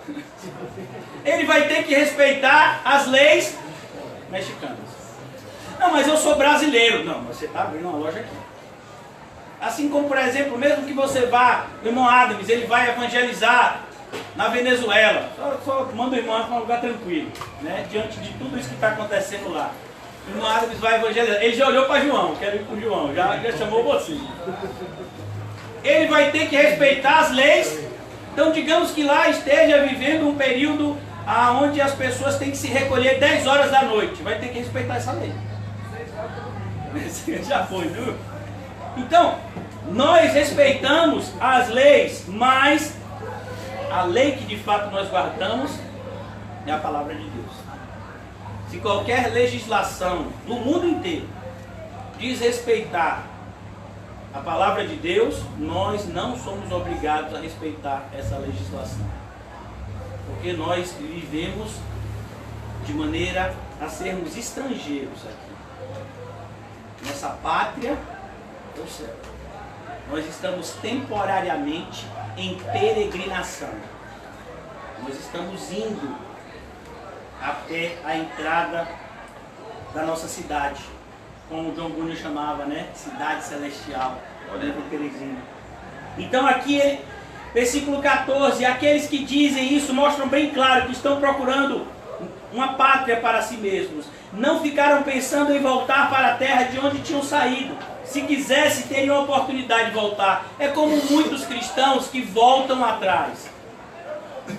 Ele vai ter que respeitar as leis mexicanas. Não, mas eu sou brasileiro. Não, você está abrindo uma loja aqui. Assim como, por exemplo, mesmo que você vá, o irmão Adams, ele vai evangelizar na Venezuela. Só manda o irmão para um lugar tranquilo, né? Diante de tudo isso que está acontecendo lá. O irmão Adams vai evangelizar. Ele já olhou para João, quero ir com o João, já chamou você. Ele vai ter que respeitar as leis. Então, digamos que lá esteja vivendo um período onde as pessoas têm que se recolher 10 horas da noite. Vai ter que respeitar essa lei. Já foi, viu? Então, nós respeitamos as leis, mas a lei que de fato nós guardamos é a palavra de Deus. Se qualquer legislação no mundo inteiro desrespeitar a palavra de Deus, nós não somos obrigados a respeitar essa legislação. Porque nós vivemos de maneira a sermos estrangeiros aqui. Nossa pátria é o céu. Nós estamos temporariamente em peregrinação. Nós estamos indo até a entrada da nossa cidade, como o John Bunyan chamava, né? Cidade celestial. Olha o peregrino. Então aqui, versículo 14, aqueles que dizem isso mostram bem claro que estão procurando uma pátria para si mesmos. Não ficaram pensando em voltar para a terra de onde tinham saído. Se quisesse, teriam a oportunidade de voltar. É como muitos cristãos que voltam atrás.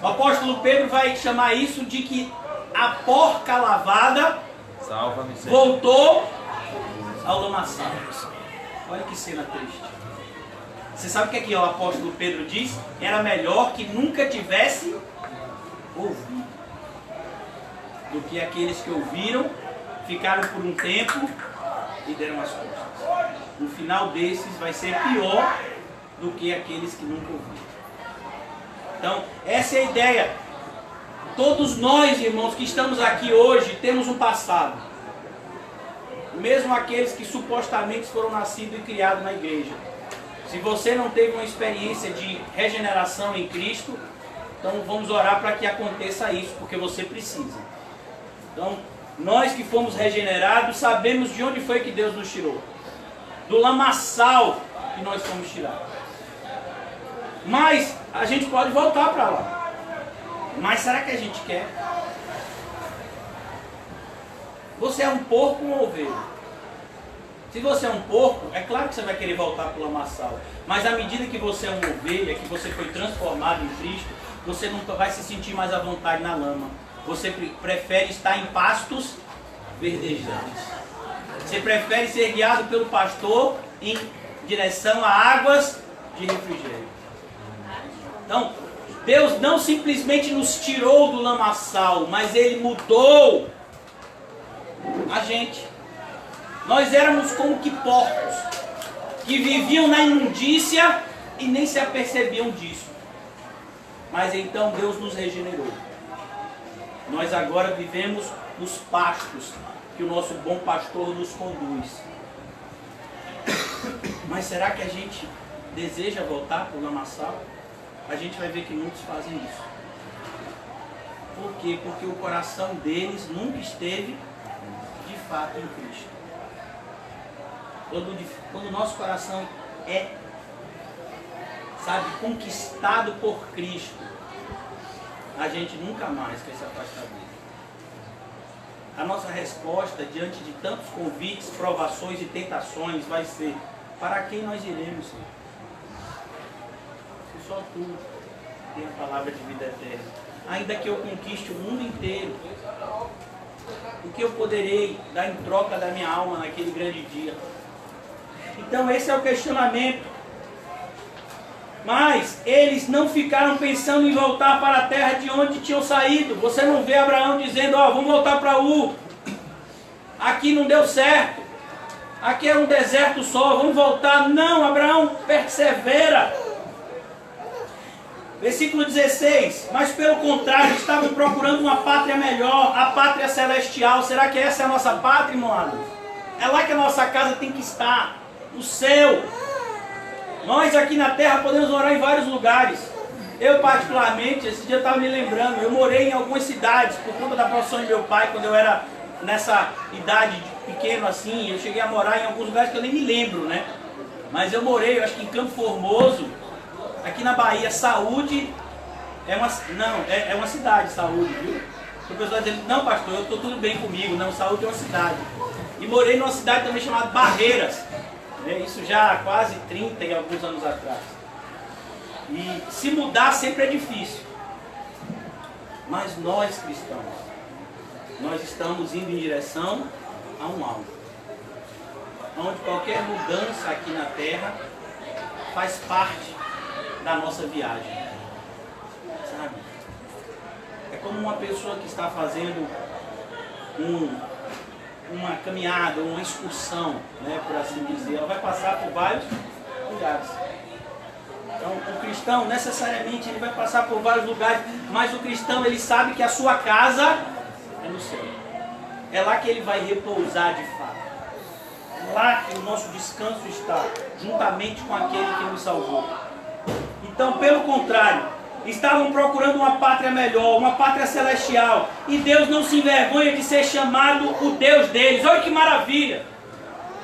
O apóstolo Pedro vai chamar isso de que a porca lavada voltou ao lamaçal. Olha que cena triste. Você sabe o que aqui o apóstolo Pedro diz? Era melhor que nunca tivesse ouvido do que aqueles que ouviram, ficaram por um tempo e deram as costas. O final desses vai ser pior do que aqueles que nunca ouviram. Então, essa é a ideia. Todos nós, irmãos, que estamos aqui hoje, temos um passado. Mesmo aqueles que supostamente foram nascidos e criados na igreja. Se você não teve uma experiência de regeneração em Cristo, Então vamos orar para que aconteça isso, porque você precisa. Então, nós que fomos regenerados, sabemos de onde foi que Deus nos tirou. Do lamaçal que nós fomos tirados. Mas a gente pode voltar para lá. Mas será que a gente quer? Você é um porco ou uma ovelha? Se você é um porco, é claro que você vai querer voltar para o lamaçal. Mas à medida que você é uma ovelha, que você foi transformado em Cristo, você não vai se sentir mais à vontade na lama. Você prefere estar em pastos verdejantes. Você prefere ser guiado pelo pastor em direção a águas de refrigério. Então, Deus não simplesmente nos tirou do lamaçal, mas Ele mudou a gente. Nós éramos como que porcos, que viviam na imundícia e nem se apercebiam disso. Mas então Deus nos regenerou. Nós agora vivemos nos pastos que o nosso bom pastor nos conduz. Mas será que a gente deseja voltar para o lamaçal? A gente vai ver que muitos fazem isso. Por quê? Porque o coração deles nunca esteve de fato em Cristo. Quando o nosso coração é, conquistado por Cristo, a gente nunca mais quer se afastar dele. A nossa resposta diante de tantos convites, provações e tentações vai ser: para quem nós iremos, Senhor? Se só tu tem a palavra de vida eterna. Ainda que eu conquiste o mundo inteiro, o que eu poderei dar em troca da minha alma naquele grande dia? Então esse é o questionamento. Mas eles não ficaram pensando em voltar para a terra de onde tinham saído. Você não vê Abraão dizendo: vamos voltar para Ur. Aqui não deu certo. Aqui é um deserto só, vamos voltar. Não, Abraão persevera. Versículo 16. Mas pelo contrário, estavam procurando uma pátria melhor, a pátria celestial. Será que essa é a nossa pátria, irmãos? É lá que a nossa casa tem que estar, no céu. Nós aqui na terra podemos morar em vários lugares. Eu particularmente, esse dia eu estava me lembrando, eu morei em algumas cidades, por conta da profissão de meu pai, quando eu era nessa idade de pequeno assim, eu cheguei a morar em alguns lugares que eu nem me lembro, né? Mas eu morei, eu acho que em Campo Formoso, aqui na Bahia. Saúde é uma cidade, Saúde, viu? O pessoal dizendo: não, pastor, eu estou tudo bem comigo. Não, Saúde é uma cidade. E morei numa cidade também chamada Barreiras. Isso já há quase 30 e alguns anos atrás. E se mudar sempre é difícil. Mas nós cristãos, nós estamos indo em direção a um alvo. Onde qualquer mudança aqui na terra faz parte da nossa viagem. Sabe? É como uma pessoa que está fazendo uma caminhada, uma excursão, né, por assim dizer. Ela vai passar por vários lugares. Então, o cristão, necessariamente, ele vai passar por vários lugares, mas o cristão, ele sabe que a sua casa é no céu. É lá que ele vai repousar de fato. É lá que o nosso descanso está, juntamente com aquele que nos salvou. Então, pelo contrário, estavam procurando uma pátria melhor, uma pátria celestial. E Deus não se envergonha de ser chamado o Deus deles. Olha que maravilha!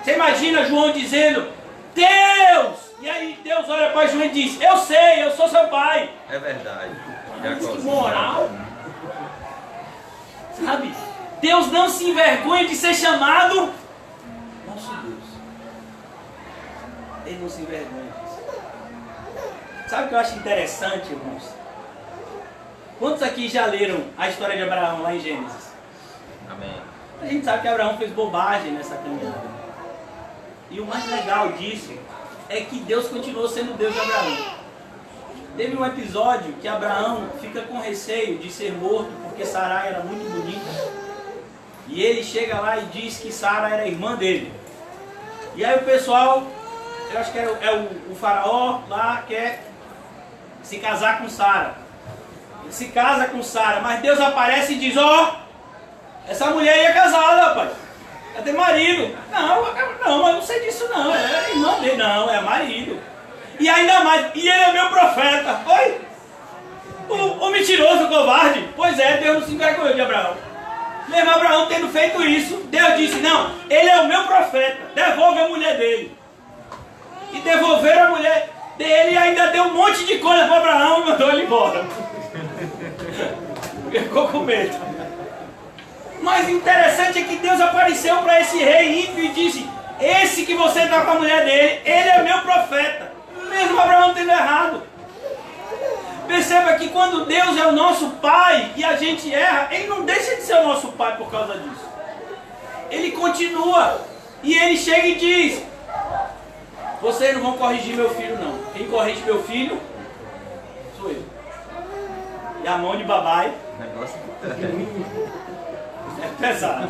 Você imagina João dizendo: Deus! E aí Deus olha para João e diz: eu sei, eu sou seu pai. É verdade. Mas que moral! Sabe? Deus não se envergonha de ser chamado nosso Deus. Ele não se envergonha disso. Sabe o que eu acho interessante, irmãos? Quantos aqui já leram a história de Abraão lá em Gênesis? Amém. A gente sabe que Abraão fez bobagem nessa caminhada. E o mais legal disso é que Deus continuou sendo o Deus de Abraão. Teve um episódio que Abraão fica com receio de ser morto porque Sarai era muito bonita. E ele chega lá e diz que Sara era irmã dele. E aí o pessoal, eu acho que o faraó lá, quer se casar com Sara. Ele se casa com Sara, mas Deus aparece e diz: essa mulher aí é casada, rapaz. É ter marido. Não, mas não sei disso não. É irmã dele. Não, é marido. E ainda mais, e ele é meu profeta. Oi? O mentiroso, o covarde. Pois é, Deus não se envergonhou de Abraão. Mesmo Abraão tendo feito isso, Deus disse, não, ele é o meu profeta, devolve a mulher dele. E devolveram a mulher dele e ainda deu um monte de coisa para Abraão e mandou ele embora. Ficou com medo. Mas o interessante é que Deus apareceu para esse rei ímpio e disse, esse que você está com a mulher dele, ele é meu profeta. Mesmo Abraão tendo errado. Perceba que quando Deus é o nosso pai e a gente erra, ele não deixa de ser o nosso pai por causa disso. Ele continua. E ele chega e diz, vocês não vão corrigir meu filho não. Quem corrige meu filho sou eu. E a mão de babai é pesada.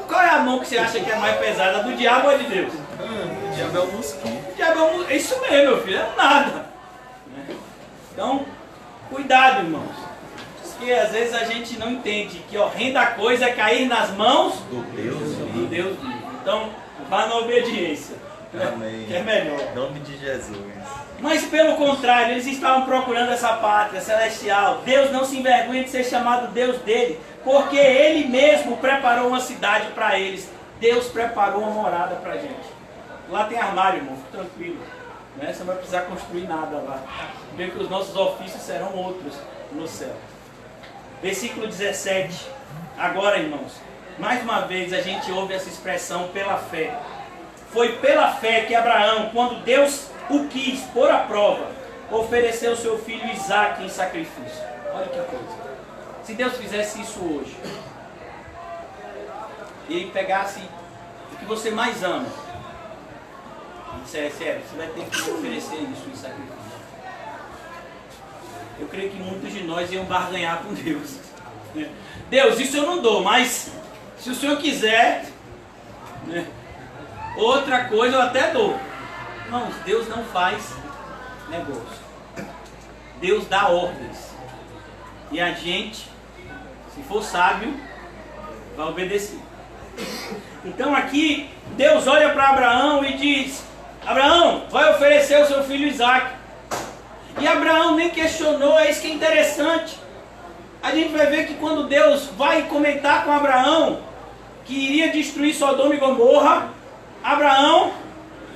Qual é a mão que você acha que é mais pesada? Do diabo ou de Deus? O diabo é o mosquito. O diabo é isso mesmo, meu filho. É nada. Então, cuidado, irmãos. Porque às vezes a gente não entende que horrenda coisa é cair nas mãos Do Deus. do Deus vivo. Então, vá na obediência. Amém. Que é melhor. Em nome de Jesus. Mas pelo contrário, eles estavam procurando essa pátria celestial. Deus não se envergonha de ser chamado Deus dele, porque ele mesmo preparou uma cidade para eles. Deus preparou uma morada para a gente. Lá tem armário, irmão, fique tranquilo. Né? Você não vai precisar construir nada lá. Vê que os nossos ofícios serão outros no céu. Versículo 17. Agora, irmãos, mais uma vez a gente ouve essa expressão pela fé. Foi pela fé que Abraão, quando Deus o quis pôr à prova, ofereceu seu filho Isaque em sacrifício. Olha que coisa. Se Deus fizesse isso hoje, e ele pegasse o que você mais ama, sério, você vai ter que oferecer isso em sacrifício. Eu creio que muitos de nós iam barganhar com Deus. Deus, isso eu não dou, mas se o Senhor quiser, né, outra coisa eu até dou. Irmãos, Deus não faz negócio. Deus dá ordens. E a gente, se for sábio, vai obedecer. Então aqui, Deus olha para Abraão e diz, Abraão, vai oferecer o seu filho Isaque. E Abraão nem questionou, é isso que é interessante. A gente vai ver que quando Deus vai comentar com Abraão, que iria destruir Sodoma e Gomorra, Abraão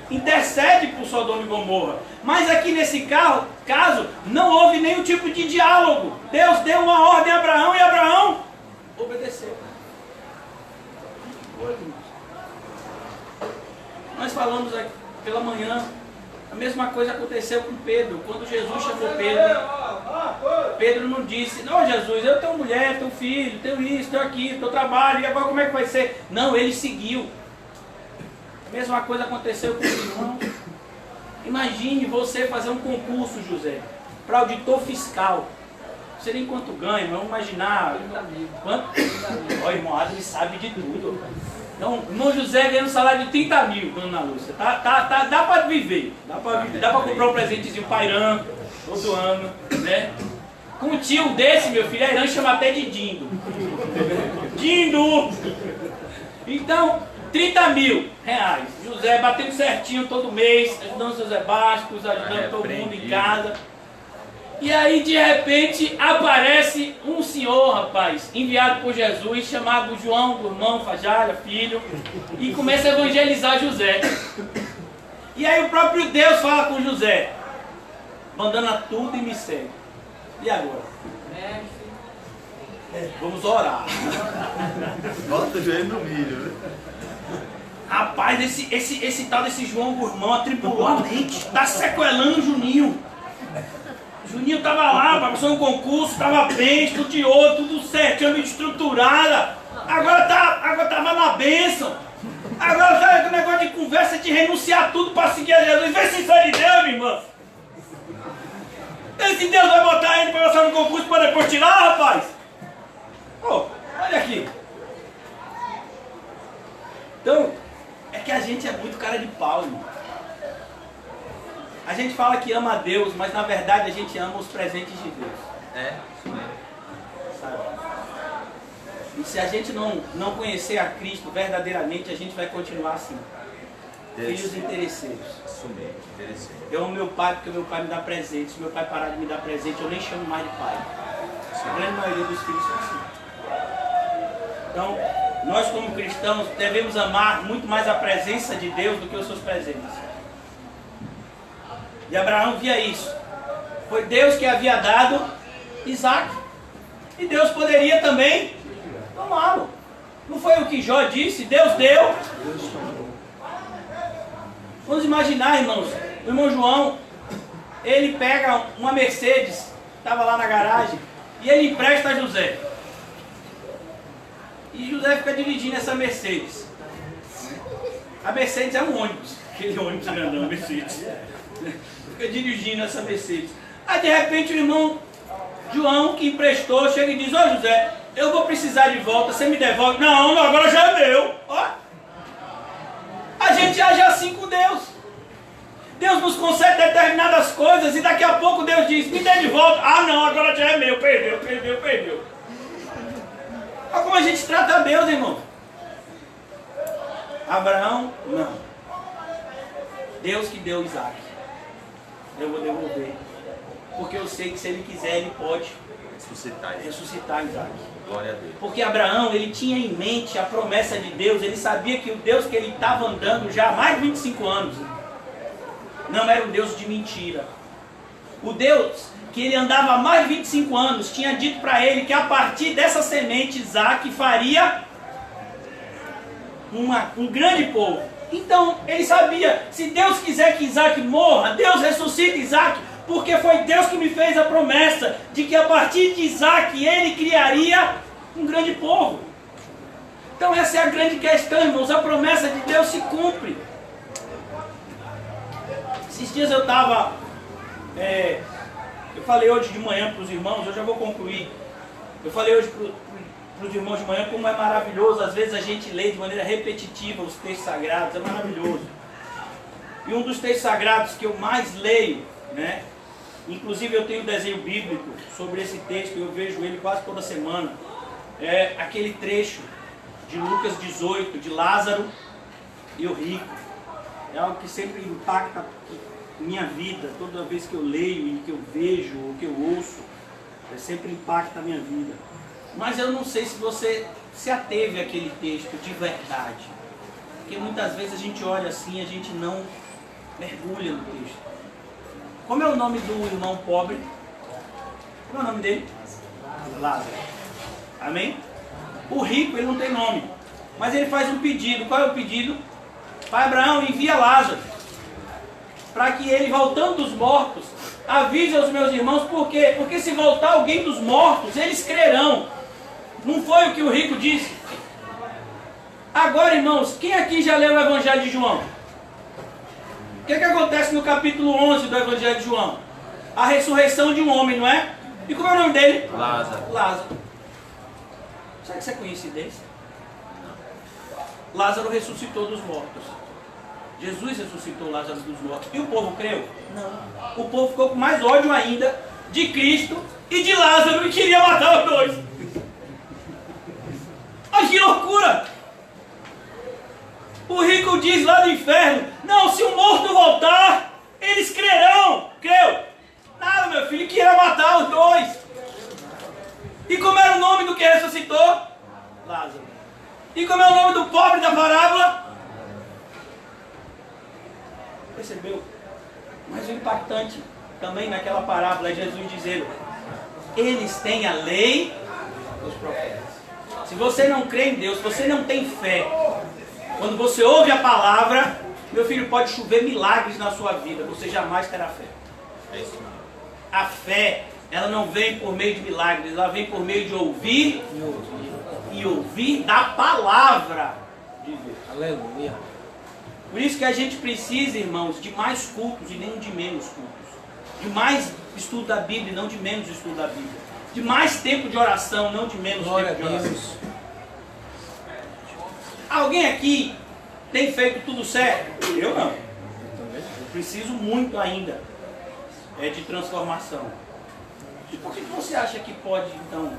intercede por Sodoma e Gomorra. Mas aqui nesse caso, não houve nenhum tipo de diálogo. Deus deu uma ordem a Abraão e Abraão obedeceu. Nós falamos aqui pela manhã, a mesma coisa aconteceu com Pedro. Quando Jesus chamou Pedro, Pedro não disse, não, Jesus, eu tenho mulher, tenho filho, tenho isso, tenho aquilo, tenho trabalho, e agora como é que vai ser? Não, ele seguiu. A mesma coisa aconteceu com os irmãos. Imagine você fazer um concurso, José, para auditor fiscal. Não sei nem quanto ganha, mas vamos imaginar. Quanto? Ó, irmão Adler sabe de tudo. Então, o irmão José ganha um salário de 30 mil, dona Ana Lúcia. Dá para viver. Dá para comprar um presentezinho para Irã todo ano, né? Com um tio desse, meu filho, a Irã chama até de Dindo. Dindo! Então, 30 mil reais. José batendo certinho todo mês, ajudando seus básicos, ajudando todo mundo em casa. E aí, de repente, aparece um senhor, rapaz, enviado por Jesus, chamado João, do irmão Fajalha, filho, e começa a evangelizar José. E aí o próprio Deus fala com José, abandona tudo e me segue. E agora? Vamos orar. Bota o joelho no milho, né? Rapaz, esse tal desse João Gurmão atribulou a mente, está sequelando o Juninho. Juninho estava lá, passou um concurso, estava bem, estudioso, tudo certinho, mente estruturada. Agora estava na bênção. Agora sabe aquele negócio de conversa de renunciar tudo para seguir a Jesus. Vê se isso é de Deus, minha irmã. Vê se Deus vai botar ele para passar no concurso para depois tirar, rapaz. Oh, olha aqui. Então, é que a gente é muito cara de pau, irmão. A gente fala que ama a Deus, mas na verdade a gente ama os presentes de Deus. É, isso mesmo. Sabe? E se a gente não conhecer a Cristo verdadeiramente, a gente vai continuar assim. Filhos interesseiros. Isso mesmo, interesseiro. Eu amo meu pai porque meu pai me dá presente. Se meu pai parar de me dar presente, eu nem chamo mais de pai. A grande maioria dos filhos são assim. Então, nós como cristãos devemos amar muito mais a presença de Deus do que os seus presentes. E Abraão via isso. Foi Deus que havia dado Isaac. E Deus poderia também tomá-lo. Não foi o que Jó disse? Deus deu. Vamos imaginar, irmãos. O irmão João, ele pega uma Mercedes, estava lá na garagem, e ele empresta a José. E José fica dirigindo essa Mercedes. A Mercedes é um ônibus. Aquele ônibus grandão, Mercedes. Fica dirigindo essa Mercedes. Aí de repente o irmão João, que emprestou, chega e diz: ô José, eu vou precisar de volta, você me devolve? Não, agora já é meu. Ó. A gente age assim com Deus. Deus nos concede determinadas coisas e daqui a pouco Deus diz: me dê de volta. Ah não, agora já é meu. Perdeu. Olha como a gente trata Deus, irmão. Abraão, não. Deus que deu Isaac. Eu vou devolver. Porque eu sei que se ele quiser, ele pode ressuscitar Isaac. Glória a Deus. Porque Abraão, ele tinha em mente a promessa de Deus. Ele sabia que o Deus que ele estava andando já há mais de 25 anos não era um Deus de mentira. O Deus que ele andava há mais de 25 anos tinha dito para ele que a partir dessa semente Isaac faria um grande povo. Então ele sabia, se Deus quiser que Isaac morra, Deus ressuscita Isaac, porque foi Deus que me fez a promessa de que a partir de Isaac ele criaria um grande povo. Então essa é a grande questão, irmãos. A promessa de Deus se cumpre. Esses dias eu estava... eu falei hoje de manhã para os irmãos, eu já vou concluir. Eu falei hoje para os irmãos de manhã como é maravilhoso. Às vezes a gente lê de maneira repetitiva os textos sagrados, é maravilhoso. E um dos textos sagrados que eu mais leio, né? Inclusive eu tenho um desenho bíblico sobre esse texto, eu vejo ele quase toda semana. É aquele trecho de Lucas 18, de Lázaro e o rico. É algo que sempre impacta minha vida, toda vez que eu leio e que eu vejo ou que eu ouço, sempre impacta a minha vida. Mas eu não sei se você se ateve àquele texto de verdade. Porque muitas vezes a gente olha assim e a gente não mergulha no texto. Como é o nome do irmão pobre? Como é o nome dele? Lázaro. Amém? O rico, ele não tem nome. Mas ele faz um pedido. Qual é o pedido? Pai Abraão, envia Lázaro, para que ele, voltando dos mortos, avise aos meus irmãos. Por quê? Porque se voltar alguém dos mortos, eles crerão. Não foi o que o rico disse? Agora, irmãos, quem aqui já leu o Evangelho de João? O que acontece no capítulo 11 do Evangelho de João? A ressurreição de um homem, não é? E como é o nome dele? Lázaro. Será que isso é coincidência? Não. Lázaro ressuscitou dos mortos. Jesus ressuscitou Lázaro dos mortos. E o povo creu? Não. O povo ficou com mais ódio ainda de Cristo e de Lázaro e queria matar os dois. Mas que loucura! O rico diz lá do inferno: não, se o morto voltar, eles crerão. Creu? Nada, meu filho, queria matar os dois. E como era o nome do que ressuscitou? Lázaro. E como é o nome do pobre da parábola? Percebeu? Mas o impactante também naquela parábola é Jesus dizendo: eles têm a lei dos profetas. Se você não crê em Deus, se você não tem fé, quando você ouve a palavra, meu filho, pode chover milagres na sua vida, você jamais terá fé. É isso. A fé, ela não vem por meio de milagres, ela vem por meio de ouvir e ouvir da palavra de Deus. Aleluia. Por isso que a gente precisa, irmãos, de mais cultos e não de menos cultos. De mais estudo da Bíblia e não de menos estudo da Bíblia. De mais tempo de oração, não de menos Glória tempo de oração. Deus. Alguém aqui tem feito tudo certo? Eu não. Eu preciso muito ainda de transformação. E por que você acha que pode, então,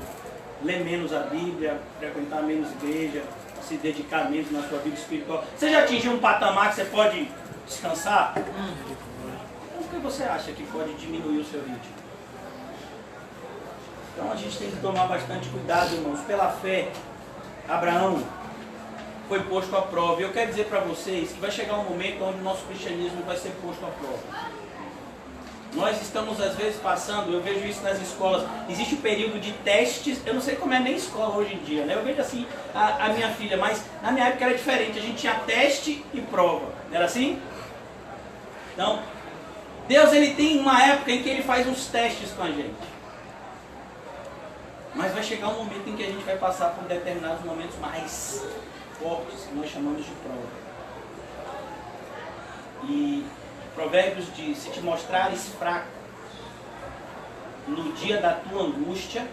ler menos a Bíblia, frequentar menos igreja, se dedicar mesmo na sua vida espiritual. Você já atingiu um patamar que você pode descansar? O que você acha que pode diminuir o seu ritmo? Então a gente tem que tomar bastante cuidado, irmãos. Pela fé, Abraão foi posto à prova. E eu quero dizer para vocês que vai chegar um momento onde o nosso cristianismo vai ser posto à prova. Nós estamos às vezes passando, eu vejo isso nas escolas, existe um período de testes, eu não sei como é nem escola hoje em dia, né? Eu vejo assim a minha filha, mas na minha época era diferente, a gente tinha teste e prova, não era assim? Então, Deus ele tem uma época em que ele faz uns testes com a gente. Mas vai chegar um momento em que a gente vai passar por determinados momentos mais fortes, que nós chamamos de prova. E Provérbios diz, se te mostrares fraco no dia da tua angústia,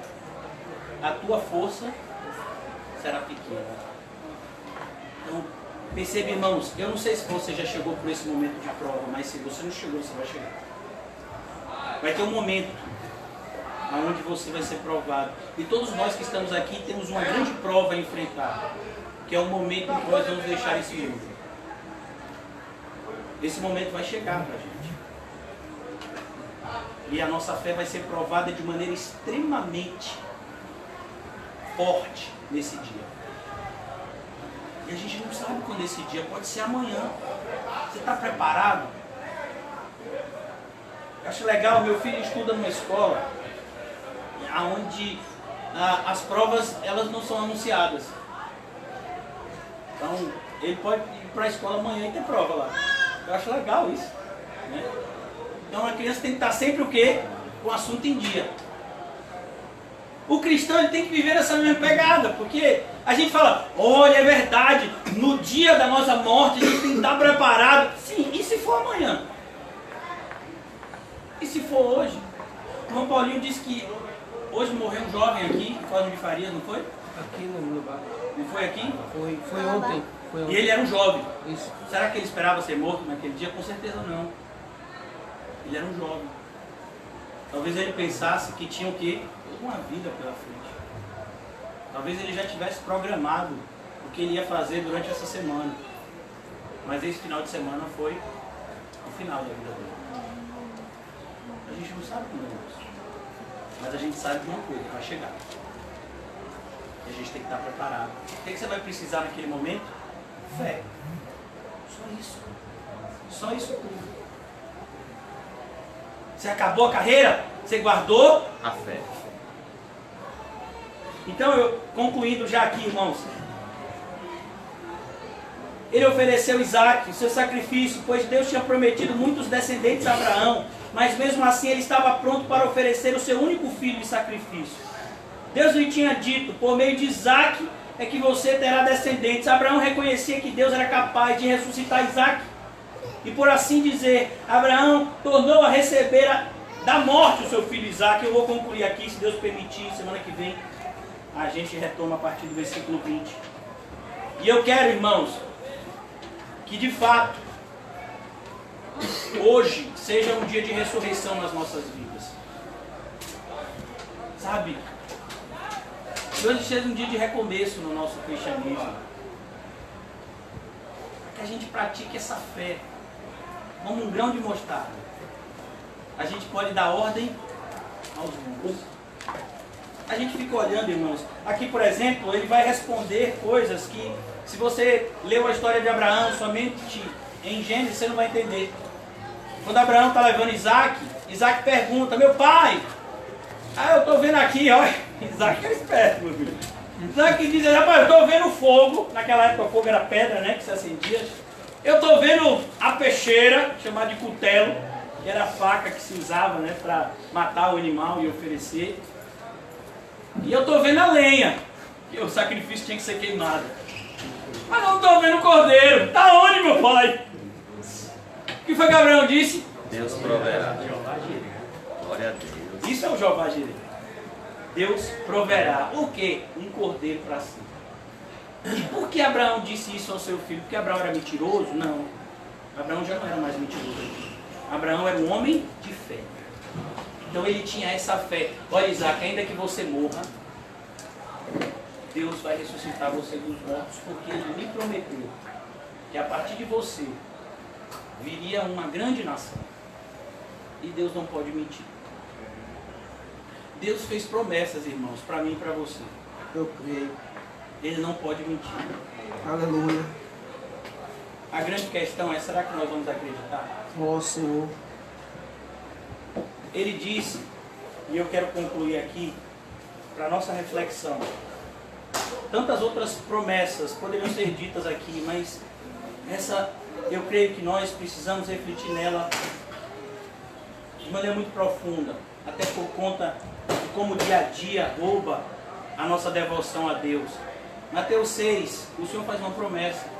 a tua força será pequena. Então, perceba, irmãos, eu não sei se você já chegou por esse momento de prova, mas se você não chegou, você vai chegar. Vai ter um momento onde você vai ser provado. E todos nós que estamos aqui temos uma grande prova a enfrentar, que é o momento em que nós vamos deixar esse mundo. Esse momento vai chegar para a gente. E a nossa fé vai ser provada de maneira extremamente forte nesse dia. E a gente não sabe quando esse dia, pode ser amanhã. Você está preparado? Eu acho legal, meu filho estuda numa escola onde as provas elas não são anunciadas. Então ele pode ir para a escola amanhã e ter prova lá. Eu acho legal isso, né? Então a criança tem que estar sempre o quê? Com o assunto em dia. O cristão ele tem que viver essa mesma pegada, porque a gente fala, olha, é verdade, no dia da nossa morte a gente tem que estar preparado. Sim, e se for amanhã? E se for hoje? O João Paulinho disse que hoje morreu um jovem aqui, em Cosme de Farias, não foi? Aqui no bar. Não foi aqui? Foi ontem. E ele era um jovem. Isso. Será que ele esperava ser morto naquele dia? Com certeza não. Ele era um jovem. Talvez ele pensasse que tinha o quê? Uma vida pela frente. Talvez ele já tivesse programado o que ele ia fazer durante essa semana. Mas esse final de semana foi o final da vida dele. A gente não sabe como é isso. Mas a gente sabe de uma coisa, vai chegar. E a gente tem que estar preparado. O que você vai precisar naquele momento? Fé. Só isso. Só isso tudo. Você acabou a carreira? Você guardou A fé. Então, eu concluindo já aqui, irmãos. Ele ofereceu Isaac, o seu sacrifício, pois Deus tinha prometido muitos descendentes a Abraão, mas mesmo assim ele estava pronto para oferecer o seu único filho em sacrifício. Deus lhe tinha dito, por meio de Isaac é que você terá descendentes. Abraão reconhecia que Deus era capaz de ressuscitar Isaac. E por assim dizer, Abraão tornou a receber da morte o seu filho Isaac. Eu vou concluir aqui, se Deus permitir, semana que vem a gente retoma a partir do versículo 20. E eu quero, irmãos, que de fato hoje seja um dia de ressurreição nas nossas vidas. Sabe? Que hoje seja um dia de recomeço no nosso cristianismo. Para que a gente pratique essa fé como um grão de mostarda. A gente pode dar ordem aos mundos. A gente fica olhando, irmãos. Aqui, por exemplo, ele vai responder coisas que, se você leu a história de Abraão somente em Gênesis, você não vai entender. Quando Abraão está levando Isaac, Isaac pergunta, meu pai, eu estou vendo aqui, olha. Isaac é esperto, meu filho. Isaac diz, rapaz, eu estou vendo fogo. Naquela época o fogo era pedra, né, que se acendia. Eu estou vendo a peixeira, chamada de cutelo, que era a faca que se usava, né, para matar o animal e oferecer. E eu estou vendo a lenha, que o sacrifício tinha que ser queimado. Mas não estou vendo o cordeiro. Está onde, meu pai? O que foi que Abraão disse? Deus proverá. Glória a Deus. Isso é o Jeová Jireh. Deus proverá. O quê? Um cordeiro para si. E por que Abraão disse isso ao seu filho? Porque Abraão era mentiroso? Não. Abraão já não era mais mentiroso. Abraão era um homem de fé. Então ele tinha essa fé. Olha, Isaac, ainda que você morra, Deus vai ressuscitar você dos mortos, porque Ele me prometeu que a partir de você viria uma grande nação. E Deus não pode mentir. Deus fez promessas, irmãos, para mim e para você. Eu creio. Ele não pode mentir. Aleluia. A grande questão é, será que nós vamos acreditar? Ó Senhor. Ele disse, e eu quero concluir aqui, para a nossa reflexão. Tantas outras promessas poderiam ser ditas aqui, mas essa, eu creio que nós precisamos refletir nela de maneira muito profunda, até por conta de como o dia a dia rouba a nossa devoção a Deus. Mateus 6, o Senhor faz uma promessa.